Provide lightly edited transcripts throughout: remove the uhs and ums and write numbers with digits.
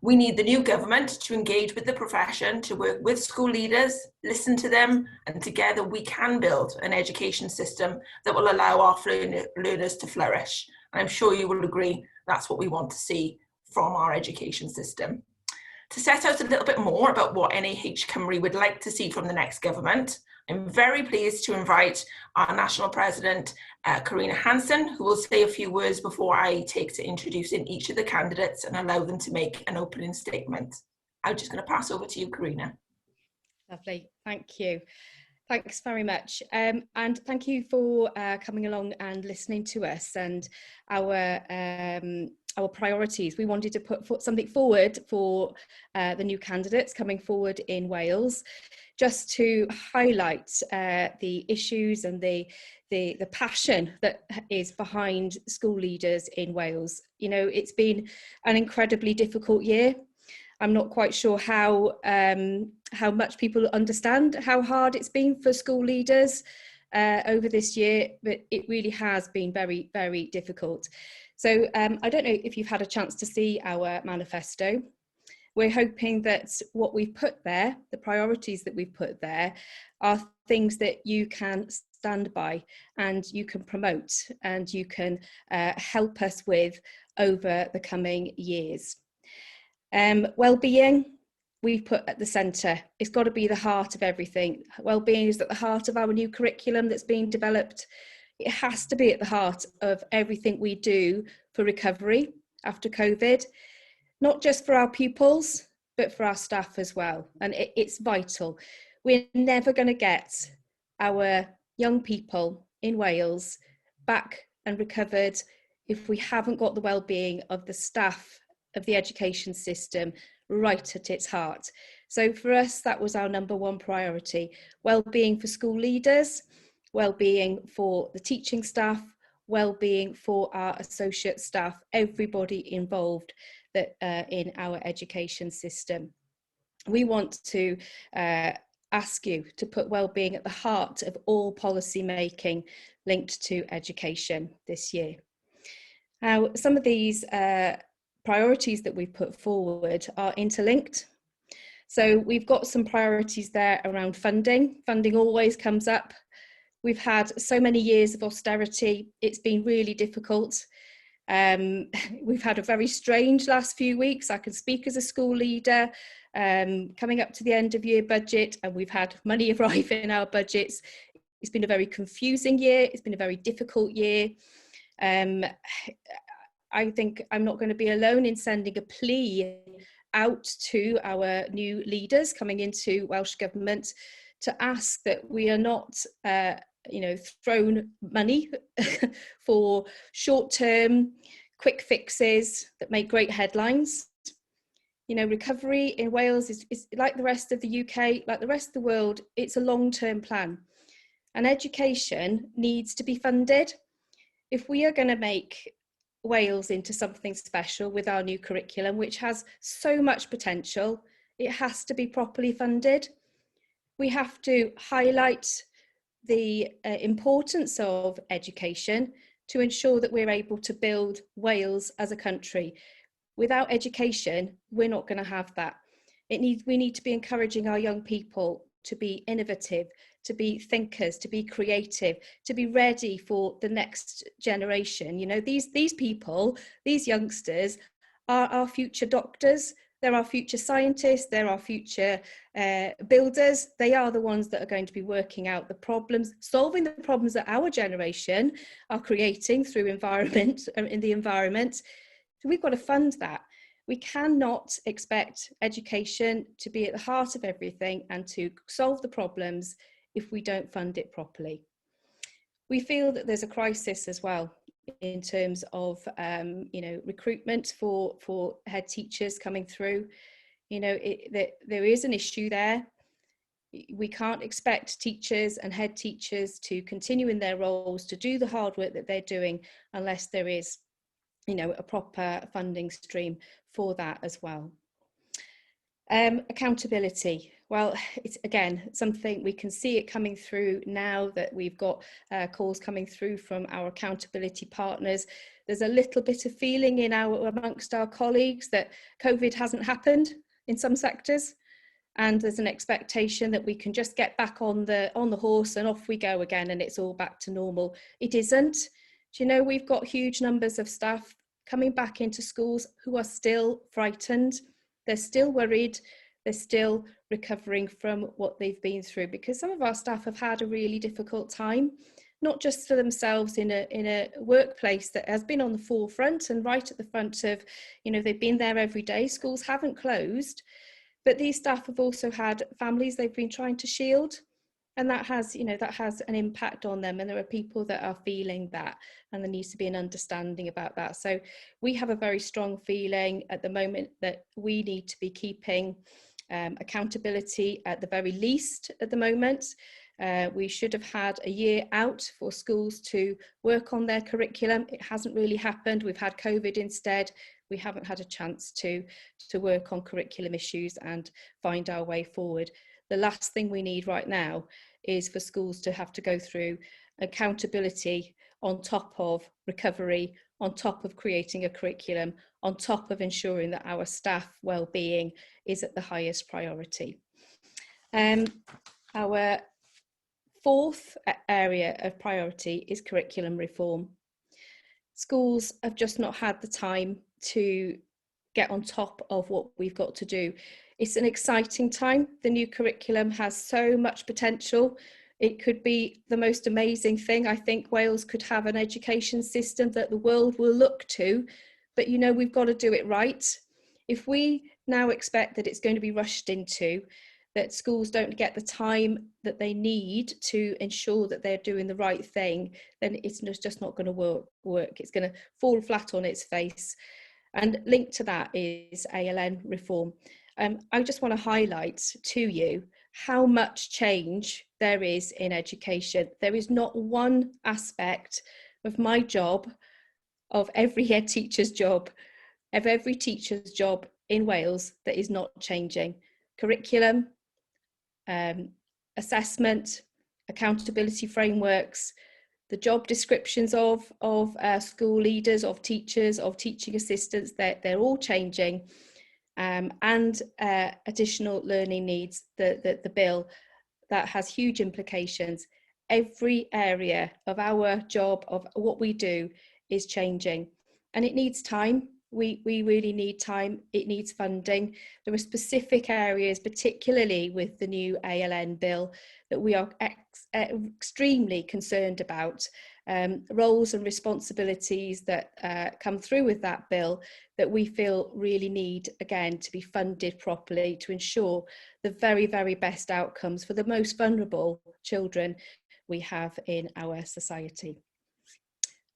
We need the new government to engage with the profession, to work with school leaders, listen to them, and together we can build an education system that will allow our learners to flourish. And I'm sure you will agree that's what we want to see from our education system. To set out a little bit more about what NAHT Cymru would like to see from the next government, I'm very pleased to invite our National President, Karina Hansen, who will say a few words before I take to introducing each of the candidates and allow them to make an opening statement. I'm just going to pass over to you, Karina. Lovely, thank you. Thanks very much. And thank you for coming along and listening to us and our priorities. We wanted to put something forward for the new candidates coming forward in Wales, just to highlight the issues and the passion that is behind school leaders in Wales. You know, it's been an incredibly difficult year. I'm not quite sure how much people understand how hard it's been for school leaders over this year, but it really has been very, very difficult. So I don't know if you've had a chance to see our manifesto. We're hoping that what we've put there, the priorities that we've put there, are things that you can stand by and you can promote and you can help us with over the coming years. Wellbeing, we've put at the centre. It's got to be the heart of everything. Wellbeing is at the heart of our new curriculum that's being developed. It has to be at the heart of everything we do for recovery after COVID, not just for our pupils, but for our staff as well. And it's vital. We're never going to get our young people in Wales back and recovered if we haven't got the wellbeing of the staff of the education system right at its heart. So for us, that was our number one priority. Wellbeing for school leaders, wellbeing for the teaching staff, wellbeing for our associate staff, everybody involved that in our education system. We want to ask you to put wellbeing at the heart of all policy making linked to education this year. Now, some of these priorities that we've put forward are interlinked. So we've got some priorities there around funding. Funding always comes up. We've had so many years of austerity. It's been really difficult. We've had a very strange last few weeks. I can speak as a school leader, coming up to the end of year budget, and we've had money arrive in our budgets. It's been a very confusing year. It's been a very difficult year. I think I'm not going to be alone in sending a plea out to our new leaders coming into Welsh Government to ask that we are not, thrown money for short-term quick fixes that make great headlines. You know, recovery in Wales is like the rest of the UK, like the rest of the world. It's a long-term plan, and education needs to be funded. If we are going to make Wales into something special with our new curriculum, which has so much potential, it has to be properly funded. We have to highlight the importance of education to ensure that we're able to build Wales as a country. Without education, we're not going to have that. We need to be encouraging our young people to be innovative, to be thinkers, to be creative, to be ready for the next generation. You know, these people, these youngsters are our future doctors, they're our future scientists, they're our future builders. They are the ones that are going to be working out the problems, solving the problems that our generation are creating through environment, in the environment. So we've got to fund that. We cannot expect education to be at the heart of everything and to solve the problems if we don't fund it properly. We feel that there's a crisis as well in terms of recruitment for head teachers coming through. You know, there is an issue there. We can't expect teachers and head teachers to continue in their roles, to do the hard work that they're doing, unless there is, you know, a proper funding stream for that as well. Accountability. Well, it's again something we can see it coming through now that we've got calls coming through from our accountability partners There's a little bit of feeling amongst our colleagues that COVID hasn't happened in some sectors, and there's an expectation that we can just get back on the horse and off we go again and it's all back to normal. It isn't. Do you know, we've got huge numbers of staff coming back into schools who are still frightened. They're still worried. They're still recovering from what they've been through, because some of our staff have had a really difficult time, not just for themselves in a workplace that has been on the forefront and right at the front of, you know, they've been there every day. Schools haven't closed, but these staff have also had families they've been trying to shield. And that has, you know, that has an impact on them. And there are people that are feeling that, and there needs to be an understanding about that. So we have a very strong feeling at the moment that we need to be keeping accountability at the very least at the moment. We should have had a year out for schools to work on their curriculum. It hasn't really happened. We've had COVID instead. We haven't had a chance to work on curriculum issues and find our way forward. The last thing we need right now is for schools to have to go through accountability on top of recovery, on top of creating a curriculum, on top of ensuring that our staff well-being is at the highest priority. Our fourth area of priority is curriculum reform. Schools have just not had the time to get on top of what we've got to do. It's an exciting time. The new curriculum has so much potential. It could be the most amazing thing. I think Wales could have an education system that the world will look to, but you know, we've got to do it right. If we now expect that it's going to be rushed into, that schools don't get the time that they need to ensure that they're doing the right thing, then it's just not going to work. It's going to fall flat on its face. And linked to that is ALN reform. I just want to highlight to you how much change there is in education. There is not one aspect of my job, of every head teacher's job, of every teacher's job in Wales that is not changing. Curriculum, assessment, accountability frameworks, the job descriptions of school leaders, of teachers, of teaching assistants, they're all changing. And additional learning needs, the bill, that has huge implications. Every area of our job, of what we do, is changing, and it needs time. We really need time. It needs funding. There are specific areas, particularly with the new ALN bill, that we are extremely concerned about. Roles and responsibilities that come through with that bill that we feel really need, again, to be funded properly to ensure the very, very best outcomes for the most vulnerable children we have in our society.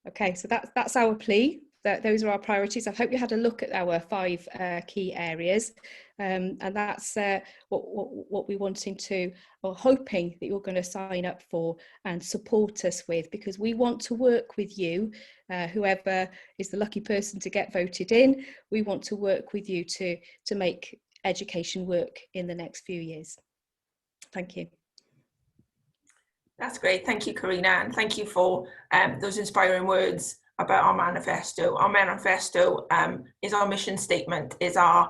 Okay, so that's our plea. Those are our priorities. I hope you had a look at our 5 key areas, and that's what we're wanting to, or hoping that you're going to sign up for and support us with, because we want to work with you, whoever is the lucky person to get voted in. We want to work with you to make education work in the next few years. Thank you. That's great. Thank you, Karina, and thank you for those inspiring words about our manifesto. Our manifesto is our mission statement, is our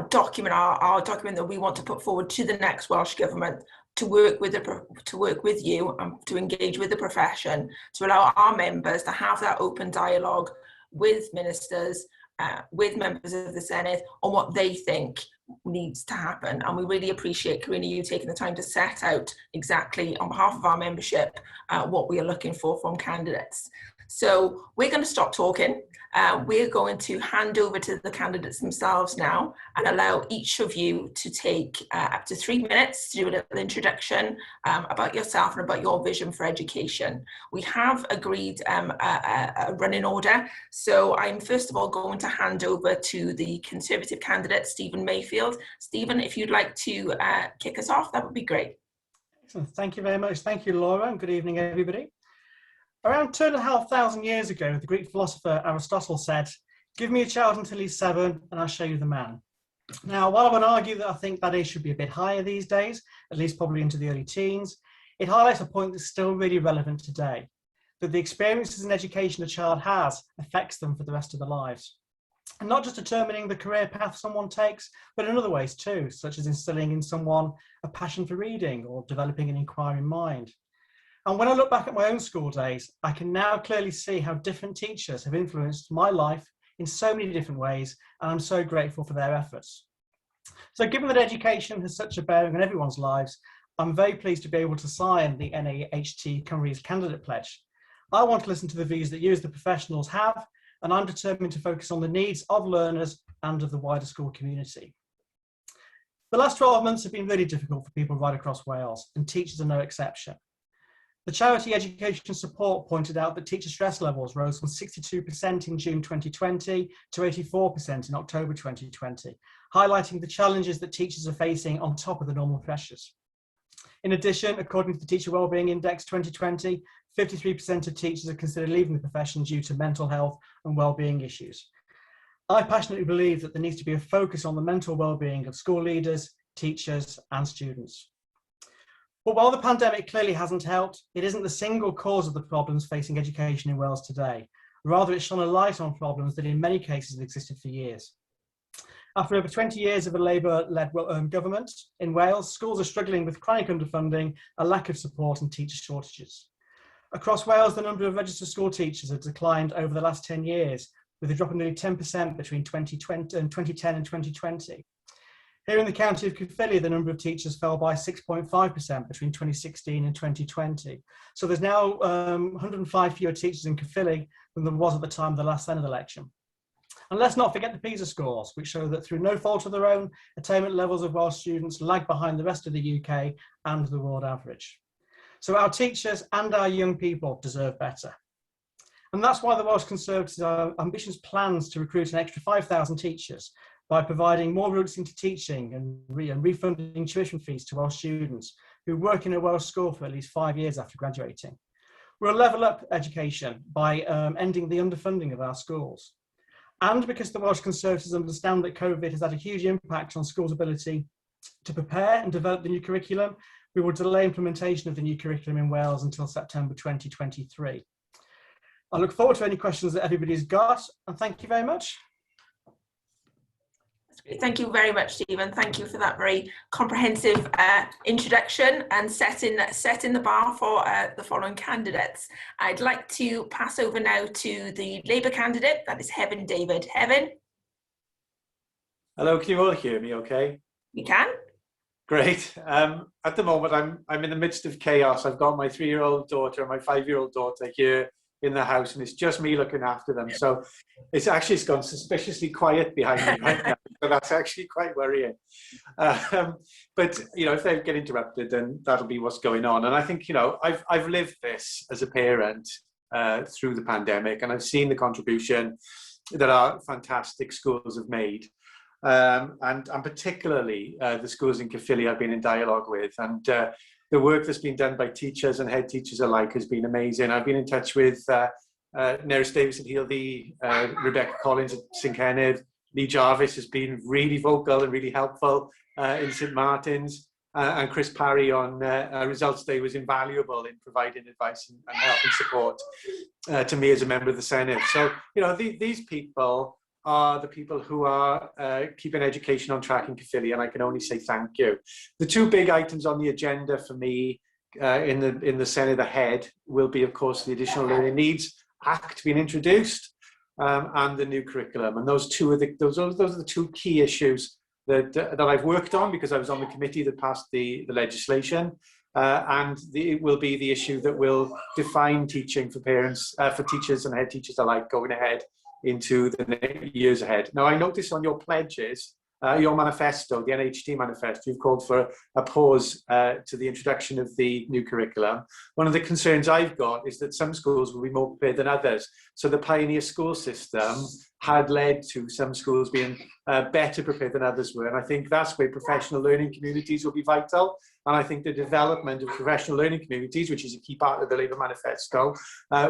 document, our document that we want to put forward to the next Welsh Government to work with you and to engage with the profession, to allow our members to have that open dialogue with ministers, with members of the Senedd on what they think needs to happen. And we really appreciate, Karina, you taking the time to set out exactly on behalf of our membership what we are looking for from candidates. So we're going to stop talking. We're going to hand over to the candidates themselves now and allow each of you to take up to 3 minutes to do a little introduction about yourself and about your vision for education. We have agreed a running order. So I'm first of all going to hand over to the Conservative candidate, Stephen Mayfield. Stephen, if you'd like to kick us off, that would be great. Excellent. Thank you very much. Thank you, Laura, and good evening, everybody. Around 2,500 years ago, the Greek philosopher Aristotle said, "Give me a child until he's 7 and I'll show you the man." Now, while I would argue that I think that age should be a bit higher these days, at least probably into the early teens, it highlights a point that's still really relevant today. that the experiences and education a child has affects them for the rest of their lives. And not just determining the career path someone takes, but in other ways too, such as instilling in someone a passion for reading or developing an inquiring mind. And when I look back at my own school days, I can now clearly see how different teachers have influenced my life in so many different ways, and I'm so grateful for their efforts. So given that education has such a bearing on everyone's lives, I'm very pleased to be able to sign the NAHT Cymru's candidate pledge. I want to listen to the views that you as the professionals have, and I'm determined to focus on the needs of learners and of the wider school community. The last 12 months have been really difficult for people right across Wales, and teachers are no exception. The charity Education Support pointed out that teacher stress levels rose from 62% in June 2020 to 84% in October 2020, highlighting the challenges that teachers are facing on top of the normal pressures. In addition, according to the Teacher Wellbeing Index 2020, 53% of teachers are considered leaving the profession due to mental health and wellbeing issues. I passionately believe that there needs to be a focus on the mental wellbeing of school leaders, teachers, and students. But while the pandemic clearly hasn't helped, it isn't the single cause of the problems facing education in Wales today. Rather, it's shone a light on problems that in many cases have existed for years. After over 20 years of a Labour-led government in Wales, schools are struggling with chronic underfunding, a lack of support and teacher shortages. Across Wales, the number of registered school teachers has declined over the last 10 years, with a drop of nearly 10% between 2010 and 2020. Here in the county of Caerphilly, the number of teachers fell by 6.5% between 2016 and 2020. So there's now 105 fewer teachers in Caerphilly than there was at the time of the last Senedd election. And let's not forget the PISA scores, which show that through no fault of their own, attainment levels of Welsh students lag behind the rest of the UK and the world average. So our teachers and our young people deserve better. And that's why the Welsh Conservatives have ambitious plans to recruit an extra 5,000 teachers by providing more routes into teaching and refunding tuition fees to Welsh students who work in a Welsh school for at least 5 years after graduating. We'll level up education by ending the underfunding of our schools. And because the Welsh Conservatives understand that COVID has had a huge impact on schools' ability to prepare and develop the new curriculum, we will delay implementation of the new curriculum in Wales until September 2023. I look forward to any questions that everybody's got, and thank you very much. Thank you very much, Stephen. Thank you for that very comprehensive introduction and setting the bar for the following candidates. I'd like to pass over now to the Labour candidate, that is Heaven David. Heaven? Hello, can you all hear me okay? We can. Great. At the moment, I'm in the midst of chaos. I've got my 3-year-old daughter and my 5-year-old daughter here in the house, and it's just me looking after them. So it's gone suspiciously quiet behind me right now. So that's actually quite worrying. But you know, if they get interrupted, then that'll be what's going on. And I think, you know, I've lived this as a parent through the pandemic, and I've seen the contribution that our fantastic schools have made. And particularly the schools in Caerphilly I've been in dialogue with, and the work that's been done by teachers and head teachers alike has been amazing. I've been in touch with Nerys Davis at Healthy, Rebecca Collins at St Kenneth, Lee Jarvis has been really vocal and really helpful in St Martin's, and Chris Parry on Results Day was invaluable in providing advice and help and support to me as a member of the Senedd. So, you know, these people are the people who are keeping education on track in Caerphilly, and I can only say thank you. The two big items on the agenda for me in the Senedd ahead will be, of course, the Additional Learning Needs Act being introduced and the new curriculum. And those are the two key issues that I've worked on, because I was on the committee that passed the legislation. And it will be the issue that will define teaching for parents, for teachers and head teachers alike going ahead into the years ahead. Now, I noticed on your pledges, your manifesto, the NAHT manifesto, you've called for a pause to the introduction of the new curriculum. One of the concerns I've got is that some schools will be more prepared than others. So the pioneer school system had led to some schools being better prepared than others were. And I think that's where professional learning communities will be vital. And I think the development of professional learning communities, which is a key part of the Labour manifesto,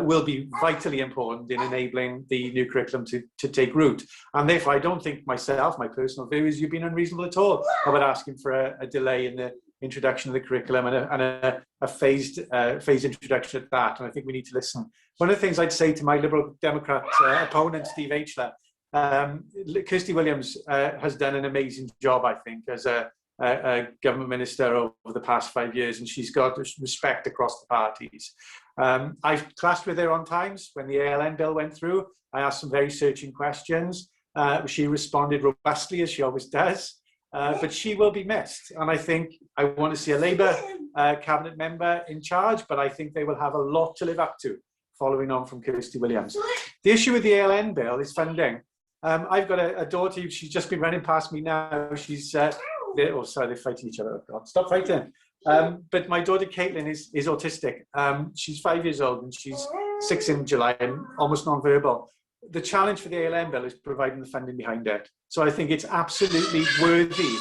will be vitally important in enabling the new curriculum to take root. And therefore, I don't think myself, my personal view is you've been unreasonable at all about asking for a delay in introduction of the curriculum and a phased introduction at that. And I think we need to listen. One of the things I'd say to my Liberal Democrat opponent, Steve Aitchler, Kirsty Williams has done an amazing job, I think, as a government minister over the past 5 years, and she's got respect across the parties. I've clashed with her on times when the ALN bill went through. I asked some very searching questions. She responded robustly, as she always does, but she will be missed. And I think I want to see a Labour cabinet member in charge, but I think they will have a lot to live up to, following on from Kirsty Williams. The issue with the ALN bill is funding. I've got a daughter, she's just been running past me now. She's, oh, sorry, they're fighting each other. God, stop fighting. But my daughter Caitlin is autistic. She's 5 years old and she's 6 in July and almost non-verbal. The challenge for the ALN bill is providing the funding behind it. So I think it's absolutely worthy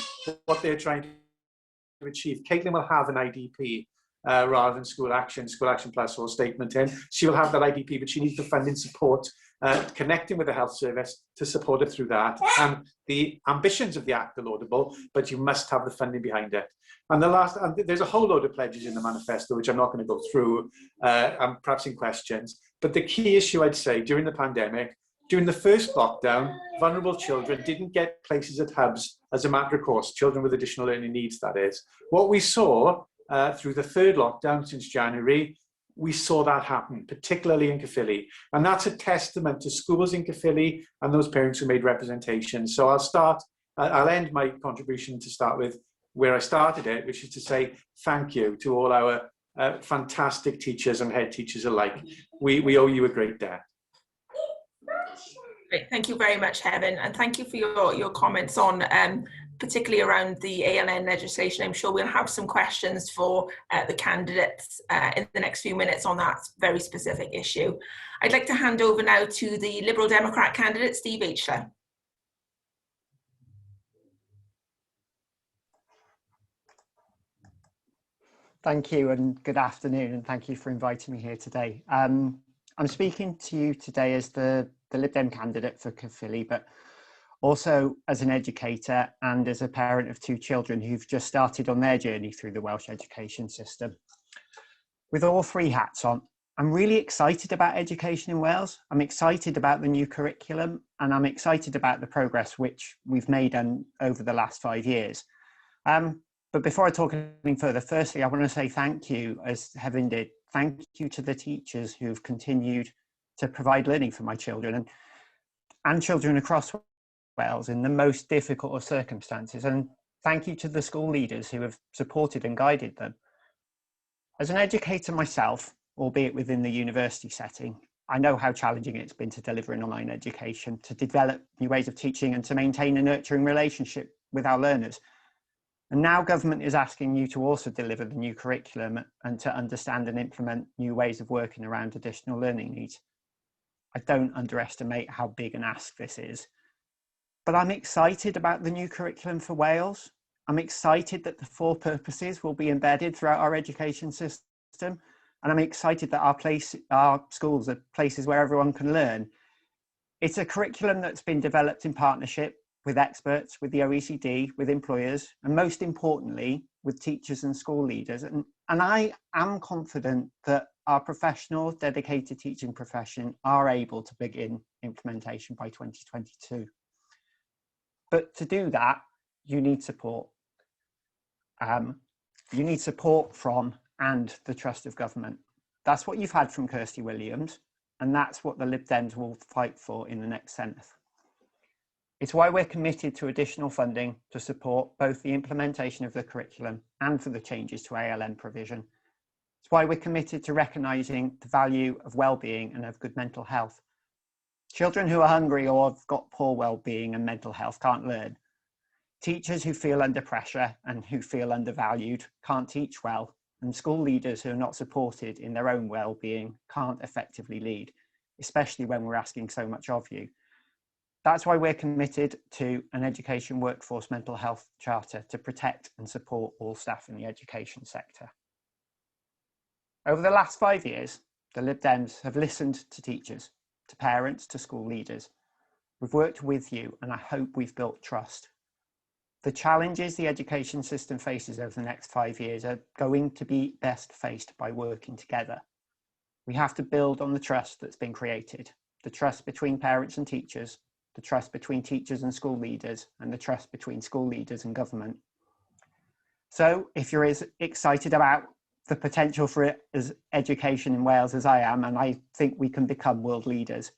what they're trying to achieve. Caitlin will have an IDP rather than School Action Plus or statement in. She will have that IDP, but she needs the funding support, connecting with the health service to support her through that. And the ambitions of the Act are laudable, but you must have the funding behind it. And there's a whole load of pledges in the manifesto, which I'm not going to go through, and perhaps in questions. But the key issue, I'd say, during the pandemic, during the first lockdown, vulnerable children didn't get places at hubs as a matter of course, children with additional learning needs, that is. What we saw through the third lockdown since January, we saw that happen, particularly in Caerphilly. And that's a testament to schools in Caerphilly and those parents who made representations. So I'll end my contribution to start with where I started it, which is to say thank you to all our fantastic teachers and head teachers alike. We owe you a great debt. Great. Thank you very much, Heaven, and thank you for your comments on particularly around the ALN legislation. I'm sure we'll have some questions for the candidates in the next few minutes on that very specific issue. I'd like to hand over now to the Liberal Democrat candidate, Steve Aitchler. Thank you and good afternoon, and thank you for inviting me here today. I'm speaking to you today as the Lib Dem candidate for Caerphilly, but also as an educator and as a parent of 2 children who've just started on their journey through the Welsh education system. With all 3 hats on, I'm really excited about education in Wales. I'm excited about the new curriculum, and I'm excited about the progress which we've made over the last 5 years. But before I talk anything further, firstly, I want to say thank you, as Heaven did. Thank you to the teachers who've continued to provide learning for my children and children across Wales in the most difficult of circumstances. And thank you to the school leaders who have supported and guided them. As an educator myself, albeit within the university setting, I know how challenging it's been to deliver an online education, to develop new ways of teaching and to maintain a nurturing relationship with our learners. And now government is asking you to also deliver the new curriculum and to understand and implement new ways of working around additional learning needs. I don't underestimate how big an ask this is. But I'm excited about the new curriculum for Wales. I'm excited that the 4 purposes will be embedded throughout our education system. And I'm excited that our schools are places where everyone can learn. It's a curriculum that's been developed in partnership with experts, with the OECD, with employers, and most importantly, with teachers and school leaders. And I am confident that our professional, dedicated teaching profession are able to begin implementation by 2022. But to do that, you need support. You need support from and the trust of government. That's what you've had from Kirsty Williams, and that's what the Lib Dems will fight for in the next Senedd. It's why we're committed to additional funding to support both the implementation of the curriculum and for the changes to ALN provision. It's why we're committed to recognising the value of well-being and of good mental health. Children who are hungry or have got poor well-being and mental health can't learn. Teachers who feel under pressure and who feel undervalued can't teach well, and school leaders who are not supported in their own well-being can't effectively lead, especially when we're asking so much of you. That's why we're committed to an education workforce mental health charter to protect and support all staff in the education sector. Over the last 5 years, the Lib Dems have listened to teachers, to parents, to school leaders. We've worked with you, and I hope we've built trust. The challenges the education system faces over the next 5 years are going to be best faced by working together. We have to build on the trust that's been created, the trust between parents and teachers, the trust between teachers and school leaders, and the trust between school leaders and government. So if you're as excited about the potential for education in Wales as I am, and I think we can become world leaders,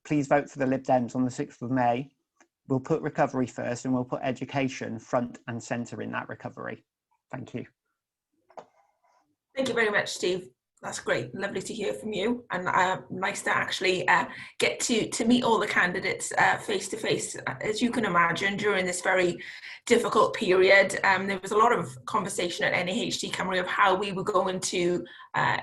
please vote for the Lib Dems on the 6th of May. We'll put recovery first, and we'll put education front and centre in that recovery. Thank you. Thank you very much, Steve. That's great. Lovely to hear from you, and nice to actually get to meet all the candidates face to face. As you can imagine, during this very difficult period, there was a lot of conversation at NAHT Cymru of how we were going to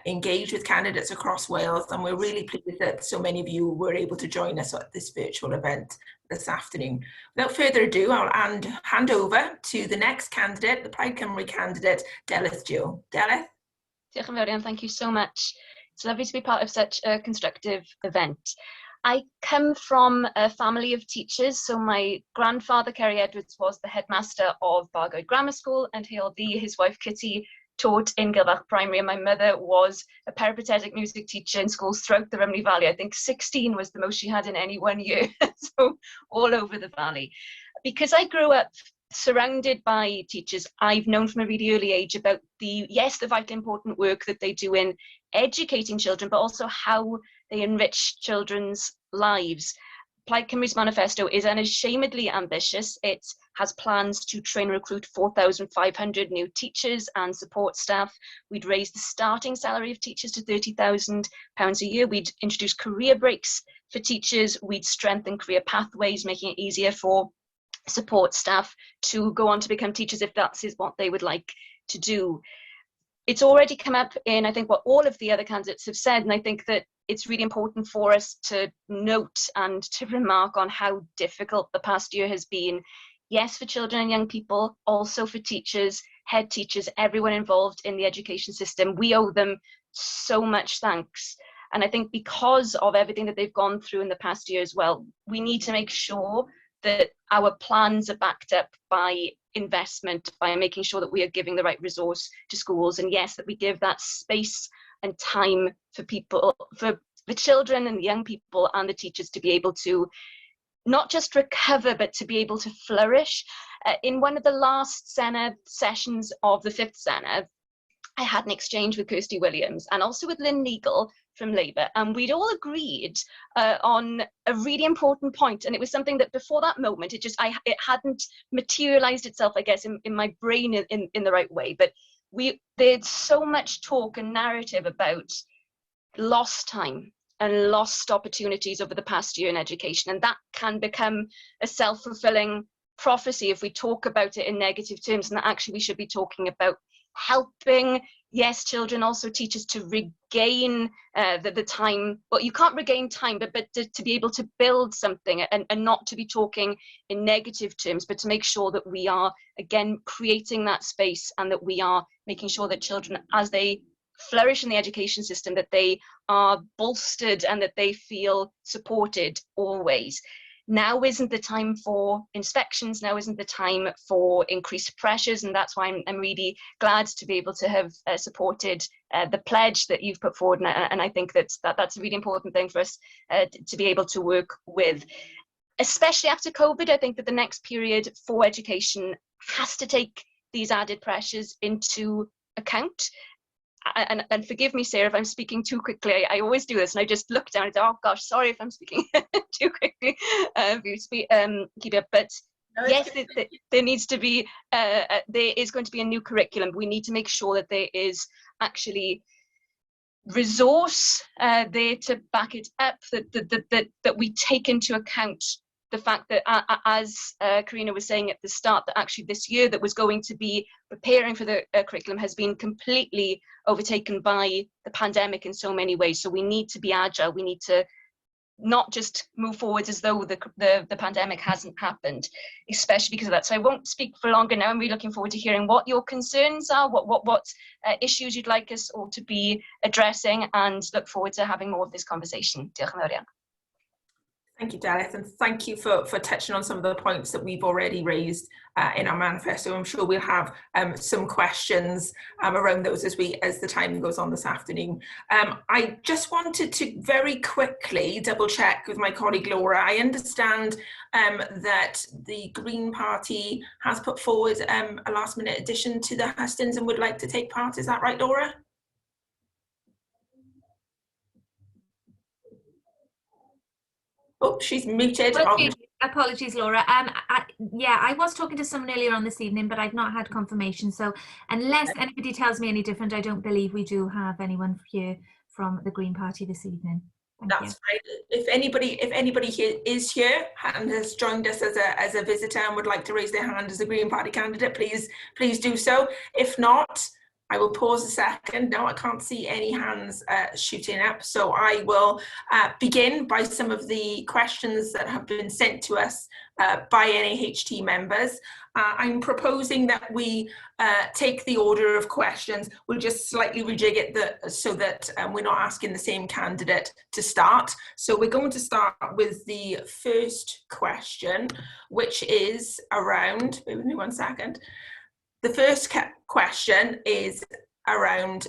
engage with candidates across Wales, and we're really pleased that so many of you were able to join us at this virtual event this afternoon. Without further ado, I'll hand over to the next candidate, the Plaid Cymru candidate, Delyth Joe. Delyth? Diolch yn fawr iawn, thank you so much. It's lovely to be part of such a constructive event. I come from a family of teachers, so my grandfather, Kerry Edwards, was the headmaster of Bargoed Grammar School, and his wife Kitty taught in Gilbach Primary, and my mother was a peripatetic music teacher in schools throughout the Rhymney Valley. I think 16 was the most she had in any one year, so all over the valley. Because I grew up surrounded by teachers, I've known from a really early age about the vital important work that they do in educating children, but also how they enrich children's lives. Plaid Cymru's manifesto is unashamedly ambitious. It has plans to train and recruit 4,500 new teachers and support staff. We'd raise the starting salary of teachers to £30,000 a year. We'd introduce career breaks for teachers. We'd strengthen career pathways, making it easier for support staff to go on to become teachers if that is what they would like to do. It's already come up in, I think, what all of the other candidates have said, and I think that it's really important for us to note and to remark on how difficult the past year has been. Yes, for children and young people, also for teachers, head teachers, everyone involved in the education system. We owe them so much thanks. And I think because of everything that they've gone through in the past year as well, we need to make sure that our plans are backed up by investment, by making sure that we are giving the right resource to schools, and yes, that we give that space and time for people, for the children and the young people and the teachers to be able to not just recover, but to be able to flourish. In one of the last Senedd sessions of the 5th Senedd, I had an exchange with Kirsty Williams and also with Lynn Neagle from Labour, and we'd all agreed on a really important point, and it was something that before that moment it hadn't materialized itself, I guess, in my brain in the right way. But there's so much talk and narrative about lost time and lost opportunities over the past year in education, and that can become a self-fulfilling prophecy if we talk about it in negative terms, and that actually we should be talking about helping, yes, children, also teachers, to regain the time. Well, you can't regain time, but to be able to build something, and not to be talking in negative terms, but to make sure that we are, again, creating that space, and that we are making sure that children, as they flourish in the education system, that they are bolstered and that they feel supported always. Now isn't the time for inspections, now isn't the time for increased pressures, and that's why I'm really glad to be able to have supported the pledge that you've put forward, and I think that's a really important thing for us to be able to work with. Especially after COVID, I think that the next period for education has to take these added pressures into account. And forgive me, Sarah, if I'm speaking too quickly. I always do this, and I just look down and say, oh gosh, sorry if I'm speaking too quickly. Keep it. But yes, there needs to be, there is going to be a new curriculum. We need to make sure that there is actually resource there to back it up, that we take into account the fact that, as Karina was saying at the start, that actually this year that was going to be preparing for the curriculum has been completely overtaken by the pandemic in so many ways. So we need to be agile. We need to not just move forward as though the pandemic hasn't happened, especially because of that. So I won't speak for longer now. I'm really looking forward to hearing what your concerns are, what issues you'd like us all to be addressing, and look forward to having more of this conversation. Diolch yn fawr iawn. Thank you, Daleth, and thank you for touching on some of the points that we've already raised in our manifesto. I'm sure we'll have some questions around those as the time goes on this afternoon. I just wanted to very quickly double check with my colleague Laura. I understand that the Green Party has put forward a last minute addition to the hustings and would like to take part. Is that right, Laura? Oh, she's muted. Apologies, Laura. Yeah, I was talking to someone earlier on this evening, but I've not had confirmation. So unless anybody tells me any different, I don't believe we do have anyone here from the Green Party this evening. That's fine. If anybody here is here and has joined us as a visitor and would like to raise their hand as a Green Party candidate, please do so. If not, I will pause a second. No, I can't see any hands shooting up. So I will begin by some of the questions that have been sent to us by NAHT members. I'm proposing that we take the order of questions. We'll just slightly rejig it so that we're not asking the same candidate to start. So we're going to start with the first question, which is around, bear with me one second. The first question is around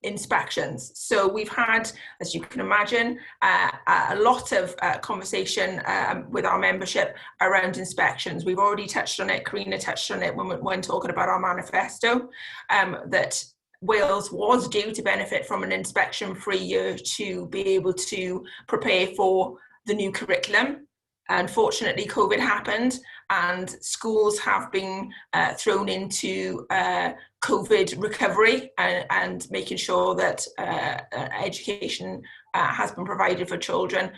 inspections. So we've had, as you can imagine, a lot of conversation with our membership around inspections. We've already touched on it, Karina touched on it when talking about our manifesto, that Wales was due to benefit from an inspection-free year to be able to prepare for the new curriculum. Unfortunately, COVID happened and schools have been thrown into COVID recovery and making sure that education has been provided for children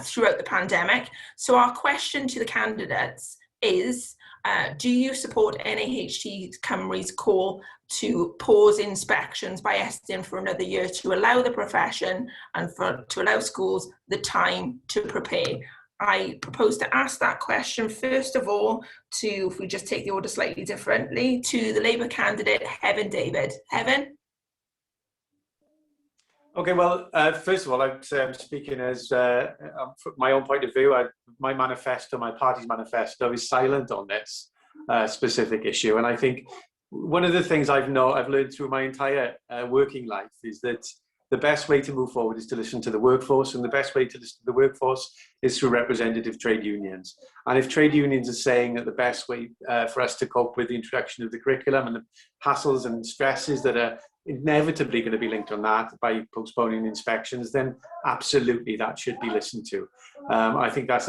throughout the pandemic. So our question to the candidates is, do you support NAHT Cymru's call to pause inspections by Estyn for another year to allow the profession and to allow schools the time to prepare? I propose to ask that question first of all to, if we just take the order slightly differently, to the Labour candidate, Heaven David. Heaven? Okay, well, first of all, I'm speaking as from my own point of view. My manifesto, my party's manifesto, is silent on this specific issue. And I think one of the things I've learned through my entire working life is that the best way to move forward is to listen to the workforce, and the best way to listen to the workforce is through representative trade unions. And if trade unions are saying that the best way for us to cope with the introduction of the curriculum and the hassles and stresses that are inevitably going to be linked on that by postponing inspections, then absolutely that should be listened to. I think that's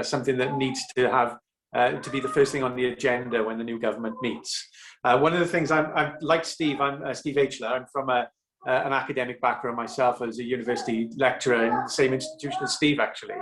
something that needs to have to be the first thing on the agenda when the new government meets. One of the things I'm like Steve, I'm Steve Aitchler. I'm from an academic background myself as a university lecturer in the same institution as Steve, actually.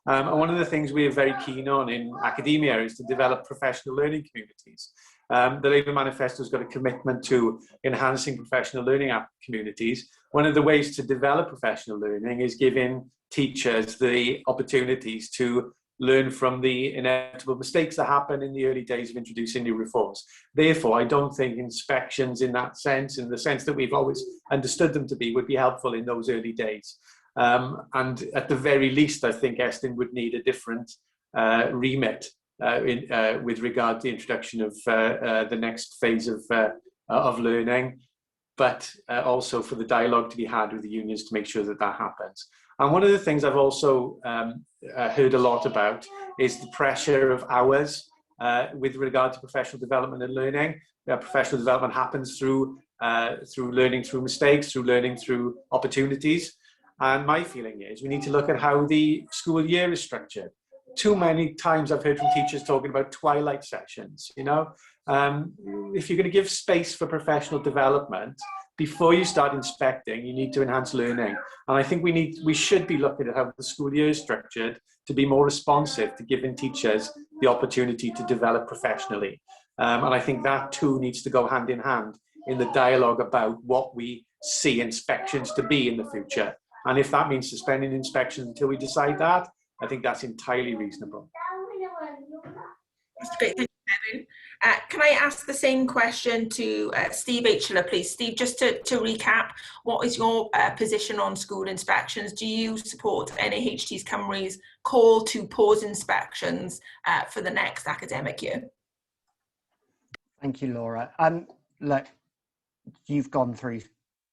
And one of the things we are very keen on in academia is to develop professional learning communities. The Labour Manifesto has got a commitment to enhancing professional learning communities. One of the ways to develop professional learning is giving teachers the opportunities to learn from the inevitable mistakes that happen in the early days of introducing new reforms. Therefore, I don't think inspections in that sense, in the sense that we've always understood them to be, would be helpful in those early days. And at the very least, I think Estyn would need a different remit with regard to the introduction of the next phase of learning, but also for the dialogue to be had with the unions to make sure that that happens. And one of the things I've also heard a lot about is the pressure of hours with regard to professional development and learning. Professional development happens through learning through mistakes, through learning through opportunities. And my feeling is we need to look at how the school year is structured. Too many times I've heard from teachers talking about twilight sessions. You know, if you're going to give space for professional development, before you start inspecting, you need to enhance learning. And I think we should be looking at how the school year is structured to be more responsive to giving teachers the opportunity to develop professionally. And I think that too needs to go hand in hand in the dialogue about what we see inspections to be in the future. And if that means suspending inspections until we decide that, I think that's entirely reasonable. That's great, thank you, Can I ask the same question to Steve Aitchler, please? Steve, just to recap, what is your position on school inspections? Do you support NAHT Cymru's call to pause inspections for the next academic year? Thank you, Laura. Look, you've gone through,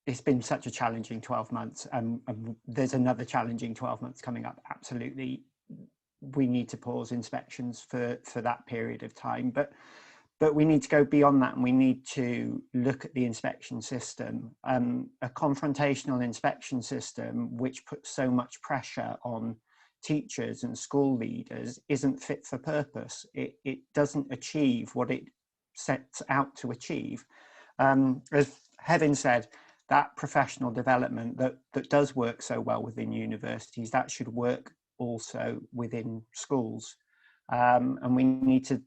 it's been such a challenging 12 months, and there's another challenging 12 months coming up. Absolutely, we need to pause inspections for that period of time, but we need to go beyond that, and we need to look at the inspection system. A confrontational inspection system which puts so much pressure on teachers and school leaders isn't fit for purpose. It doesn't achieve what it sets out to achieve. As Hevin said, that professional development that does work so well within universities, that should work also within schools. And we need to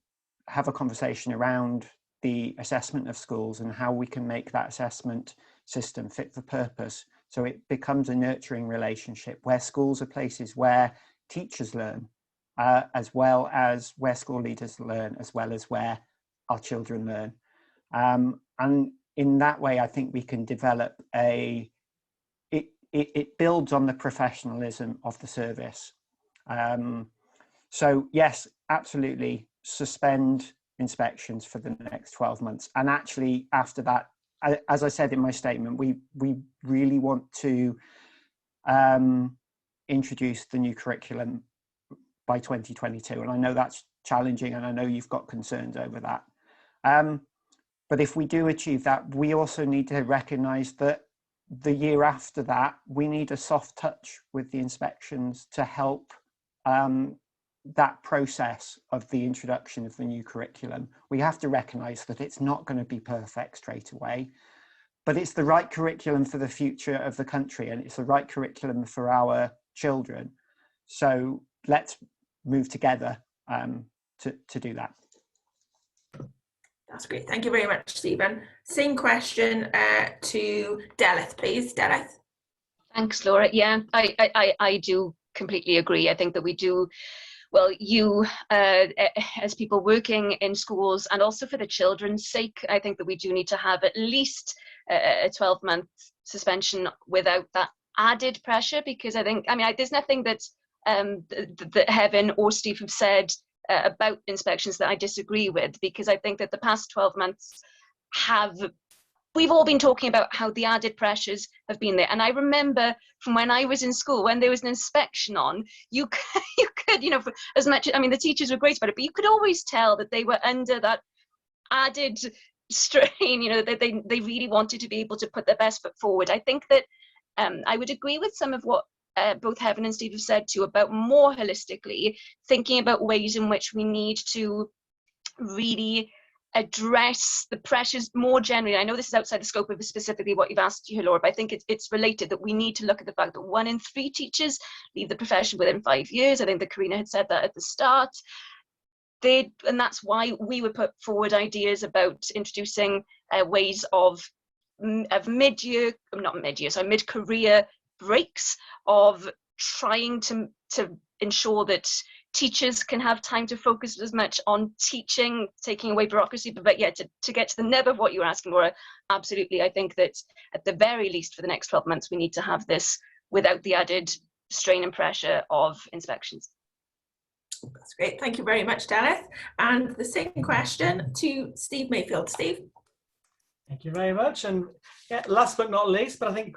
have a conversation around the assessment of schools and how we can make that assessment system fit for purpose, so it becomes a nurturing relationship where schools are places where teachers learn, as well as where school leaders learn, as well as where our children learn. And in that way, I think we can develop it builds on the professionalism of the service. So yes, absolutely, suspend inspections for the next 12 months. And actually after that, as I said in my statement, we really want to introduce the new curriculum by 2022. And I know that's challenging, and I know you've got concerns over that. But if we do achieve that, we also need to recognise that the year after that, we need a soft touch with the inspections to help that process of the introduction of the new curriculum. We have to recognise that it's not going to be perfect straight away, but it's the right curriculum for the future of the country, and it's the right curriculum for our children. So let's move together to do that. That's great. Thank you very much, Stephen. Same question to Delith, please. Delith. Thanks, Laura. Yeah, I do completely agree. I think that we do, well, you as people working in schools, and also for the children's sake, I think that we do need to have at least a 12-month suspension without that added pressure, because I think, I mean, there's nothing that Hevin or Steve have said about inspections that I disagree with, because I think that the past 12 months we've all been talking about how the added pressures have been there. And I remember from when I was in school, when there was an inspection on, you could, you know, for as much, I mean, the teachers were great about it, but you could always tell that they were under that added strain, you know, that they really wanted to be able to put their best foot forward. I think that I would agree with some of what both Hevin and Steve have said too, about more holistically thinking about ways in which we need to really address the pressures more generally. I know this is outside the scope of specifically what you've asked here, Laura, but I think it's related, that we need to look at the fact that 1 in 3 teachers leave the profession within 5 years. I think that Karina had said that at the start. And that's why we would put forward ideas about introducing ways of mid-career breaks, of trying to ensure that teachers can have time to focus as much on teaching, taking away bureaucracy. But yeah, to get to the nub of what you were asking, Laura, absolutely. I think that at the very least for the next 12 months, we need to have this without the added strain and pressure of inspections. That's great. Thank you very much, Dennis. And the same question to Steve Mayfield. Steve. Thank you very much. And yeah, last but not least, but I think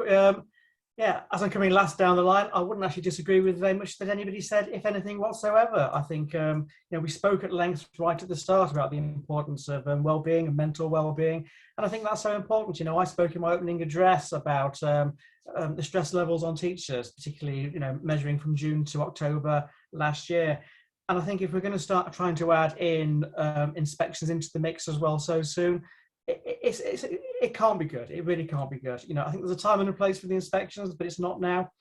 yeah, as I'm coming last down the line, I wouldn't actually disagree with very much that anybody said, if anything whatsoever. I think you know, we spoke at length right at the start about the importance of well-being and mental well-being, and I think that's so important. You know, I spoke in my opening address about the stress levels on teachers, particularly, you know, measuring from June to October last year. And I think if we're going to start trying to add in inspections into the mix as well so soon, it can't be good. It really can't be good. You know, I think there's a time and a place for the inspections, but it's not now.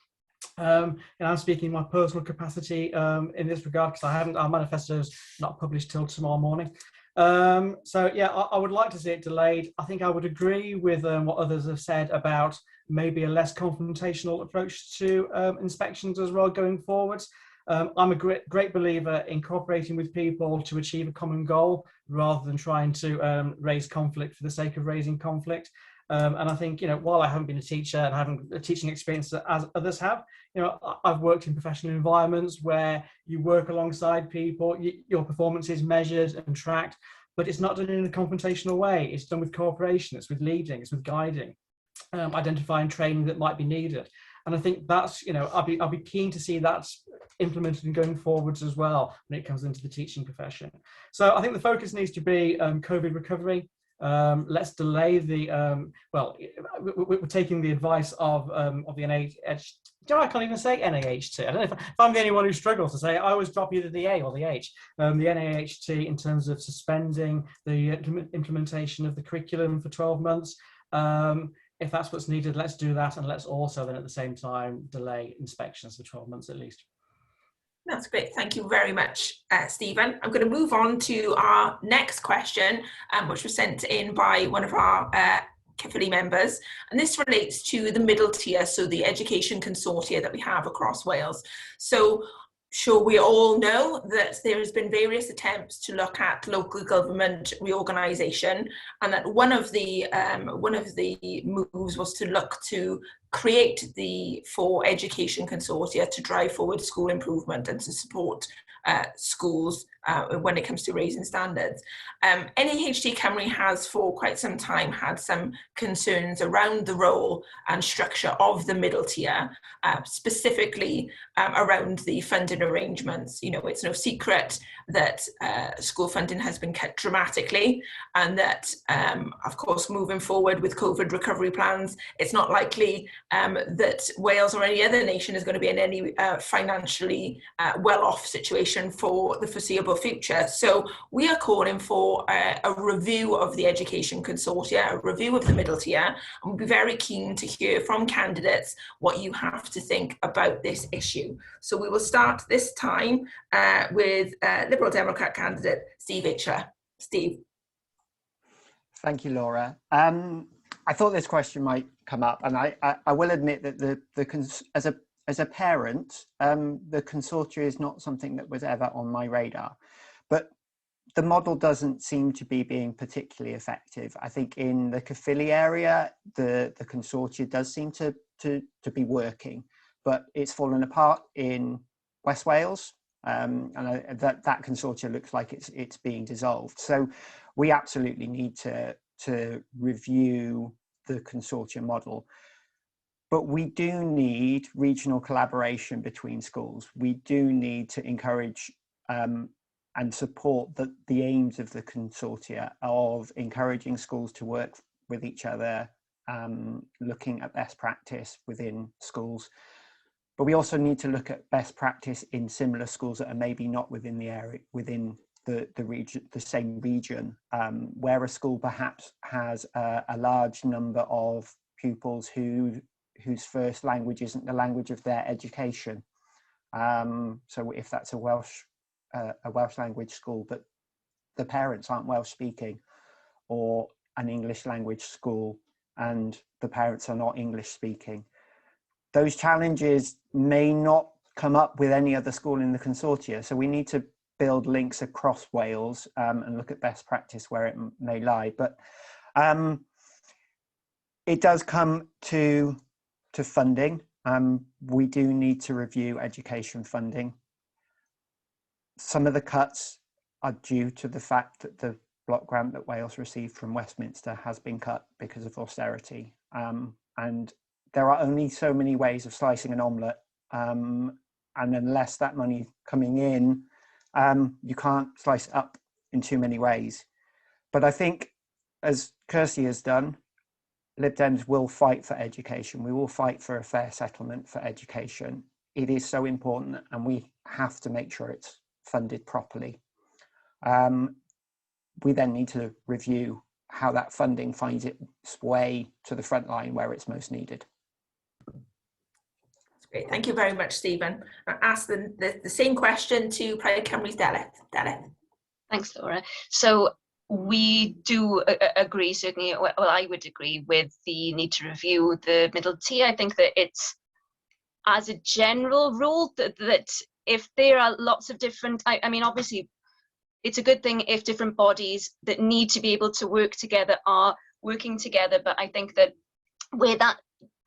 And I'm speaking in my personal capacity in this regard, because our manifesto is not published till tomorrow morning. So yeah, I would like to see it delayed. I think I would agree with what others have said about maybe a less confrontational approach to inspections as well going forwards. I'm a great believer in cooperating with people to achieve a common goal rather than trying to raise conflict for the sake of raising conflict. And I think, while I haven't been a teacher and haven't a teaching experience as others have, I've worked in professional environments where you work alongside people, your performance is measured and tracked, but it's not done in a confrontational way. It's done with cooperation, it's with leading, it's with guiding, identifying training that might be needed. And I think that's, I'll be keen to see that implemented and going forwards as well when it comes into the teaching profession. So I think the focus needs to be COVID recovery. Let's delay the, we're taking the advice of the NAHT. I can't even say NAHT. I don't know if I'm the only one who struggles to say it. I always drop either the A or the H. The NAHT in terms of suspending the implementation of the curriculum for 12 months. If that's what's needed, let's do that, and let's also then at the same time delay inspections for 12 months at least. That's great. Thank you very much, Stephen. I'm going to move on to our next question, which was sent in by one of our Caerphilly members, and this relates to the middle tier, so the education consortia that we have across Wales. So sure, we all know that there has been various attempts to look at local government reorganisation, and that one of the moves was to look to create the 4 education consortia to drive forward school improvement and to support schools when it comes to raising standards. NAHT Cymru has for quite some time had some concerns around the role and structure of the middle tier, specifically around the funding arrangements. It's no secret that school funding has been cut dramatically, and that, of course, moving forward with COVID recovery plans, it's not likely that Wales or any other nation is going to be in any financially well-off situation for the foreseeable future. So we are calling for a review of the education consortia, a review of the middle tier, and we'll be very keen to hear from candidates what you have to think about this issue. So we will start this time with Liberal Democrat candidate Steve Itcher. Steve. Thank you, Laura. I thought this question might come up, and I will admit that as a parent, the consortia is not something that was ever on my radar, but the model doesn't seem to be being particularly effective. I think in the Caerphilly area, the consortia does seem to be working, but it's fallen apart in West Wales, and that consortia looks like it's being dissolved. So we absolutely need to review the consortia model. But we do need regional collaboration between schools. We do need to encourage and support the aims of the consortia of encouraging schools to work with each other, looking at best practice within schools. But we also need to look at best practice in similar schools that are maybe not within the area, within the region, the same region, where a school perhaps has a large number of pupils whose first language isn't the language of their education. So if that's a Welsh language school, but the parents aren't Welsh speaking, or an English language school and the parents are not English speaking, those challenges may not come up with any other school in the consortia. So we need to build links across Wales and look at best practice where it may lie. But it does come to funding. We do need to review education funding. Some of the cuts are due to the fact that the block grant that Wales received from Westminster has been cut because of austerity. And there are only so many ways of slicing an omelette. And unless that money coming in, you can't slice it up in too many ways. But I think, as Kirsty has done, Lib Dems will fight for education. We will fight for a fair settlement for education. It is so important, and we have to make sure it's funded properly. We then need to review how that funding finds its way to the front line where it's most needed. That's great. Thank you very much, Stephen. I'll ask the same question to Plaid Cymru's Delith. Thanks, Laura. So we do agree, certainly, well, I would agree with the need to review the middle tier. I think that it's, as a general rule, that if there are lots of different, I mean, obviously, it's a good thing if different bodies that need to be able to work together are working together. But I think that where that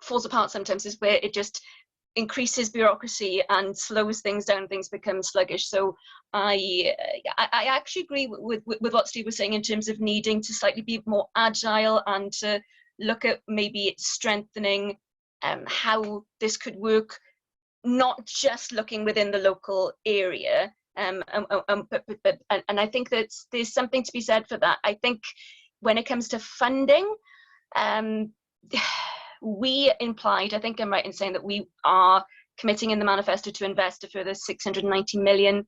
falls apart sometimes is where it just increases bureaucracy and slows things down, things become sluggish. So I actually agree with what Steve was saying in terms of needing to slightly be more agile and to look at maybe strengthening how this could work, not just looking within the local area. And I think that there's something to be said for that. I think when it comes to funding, we implied, I think I'm right in saying that we are committing in the manifesto to invest a further £690 million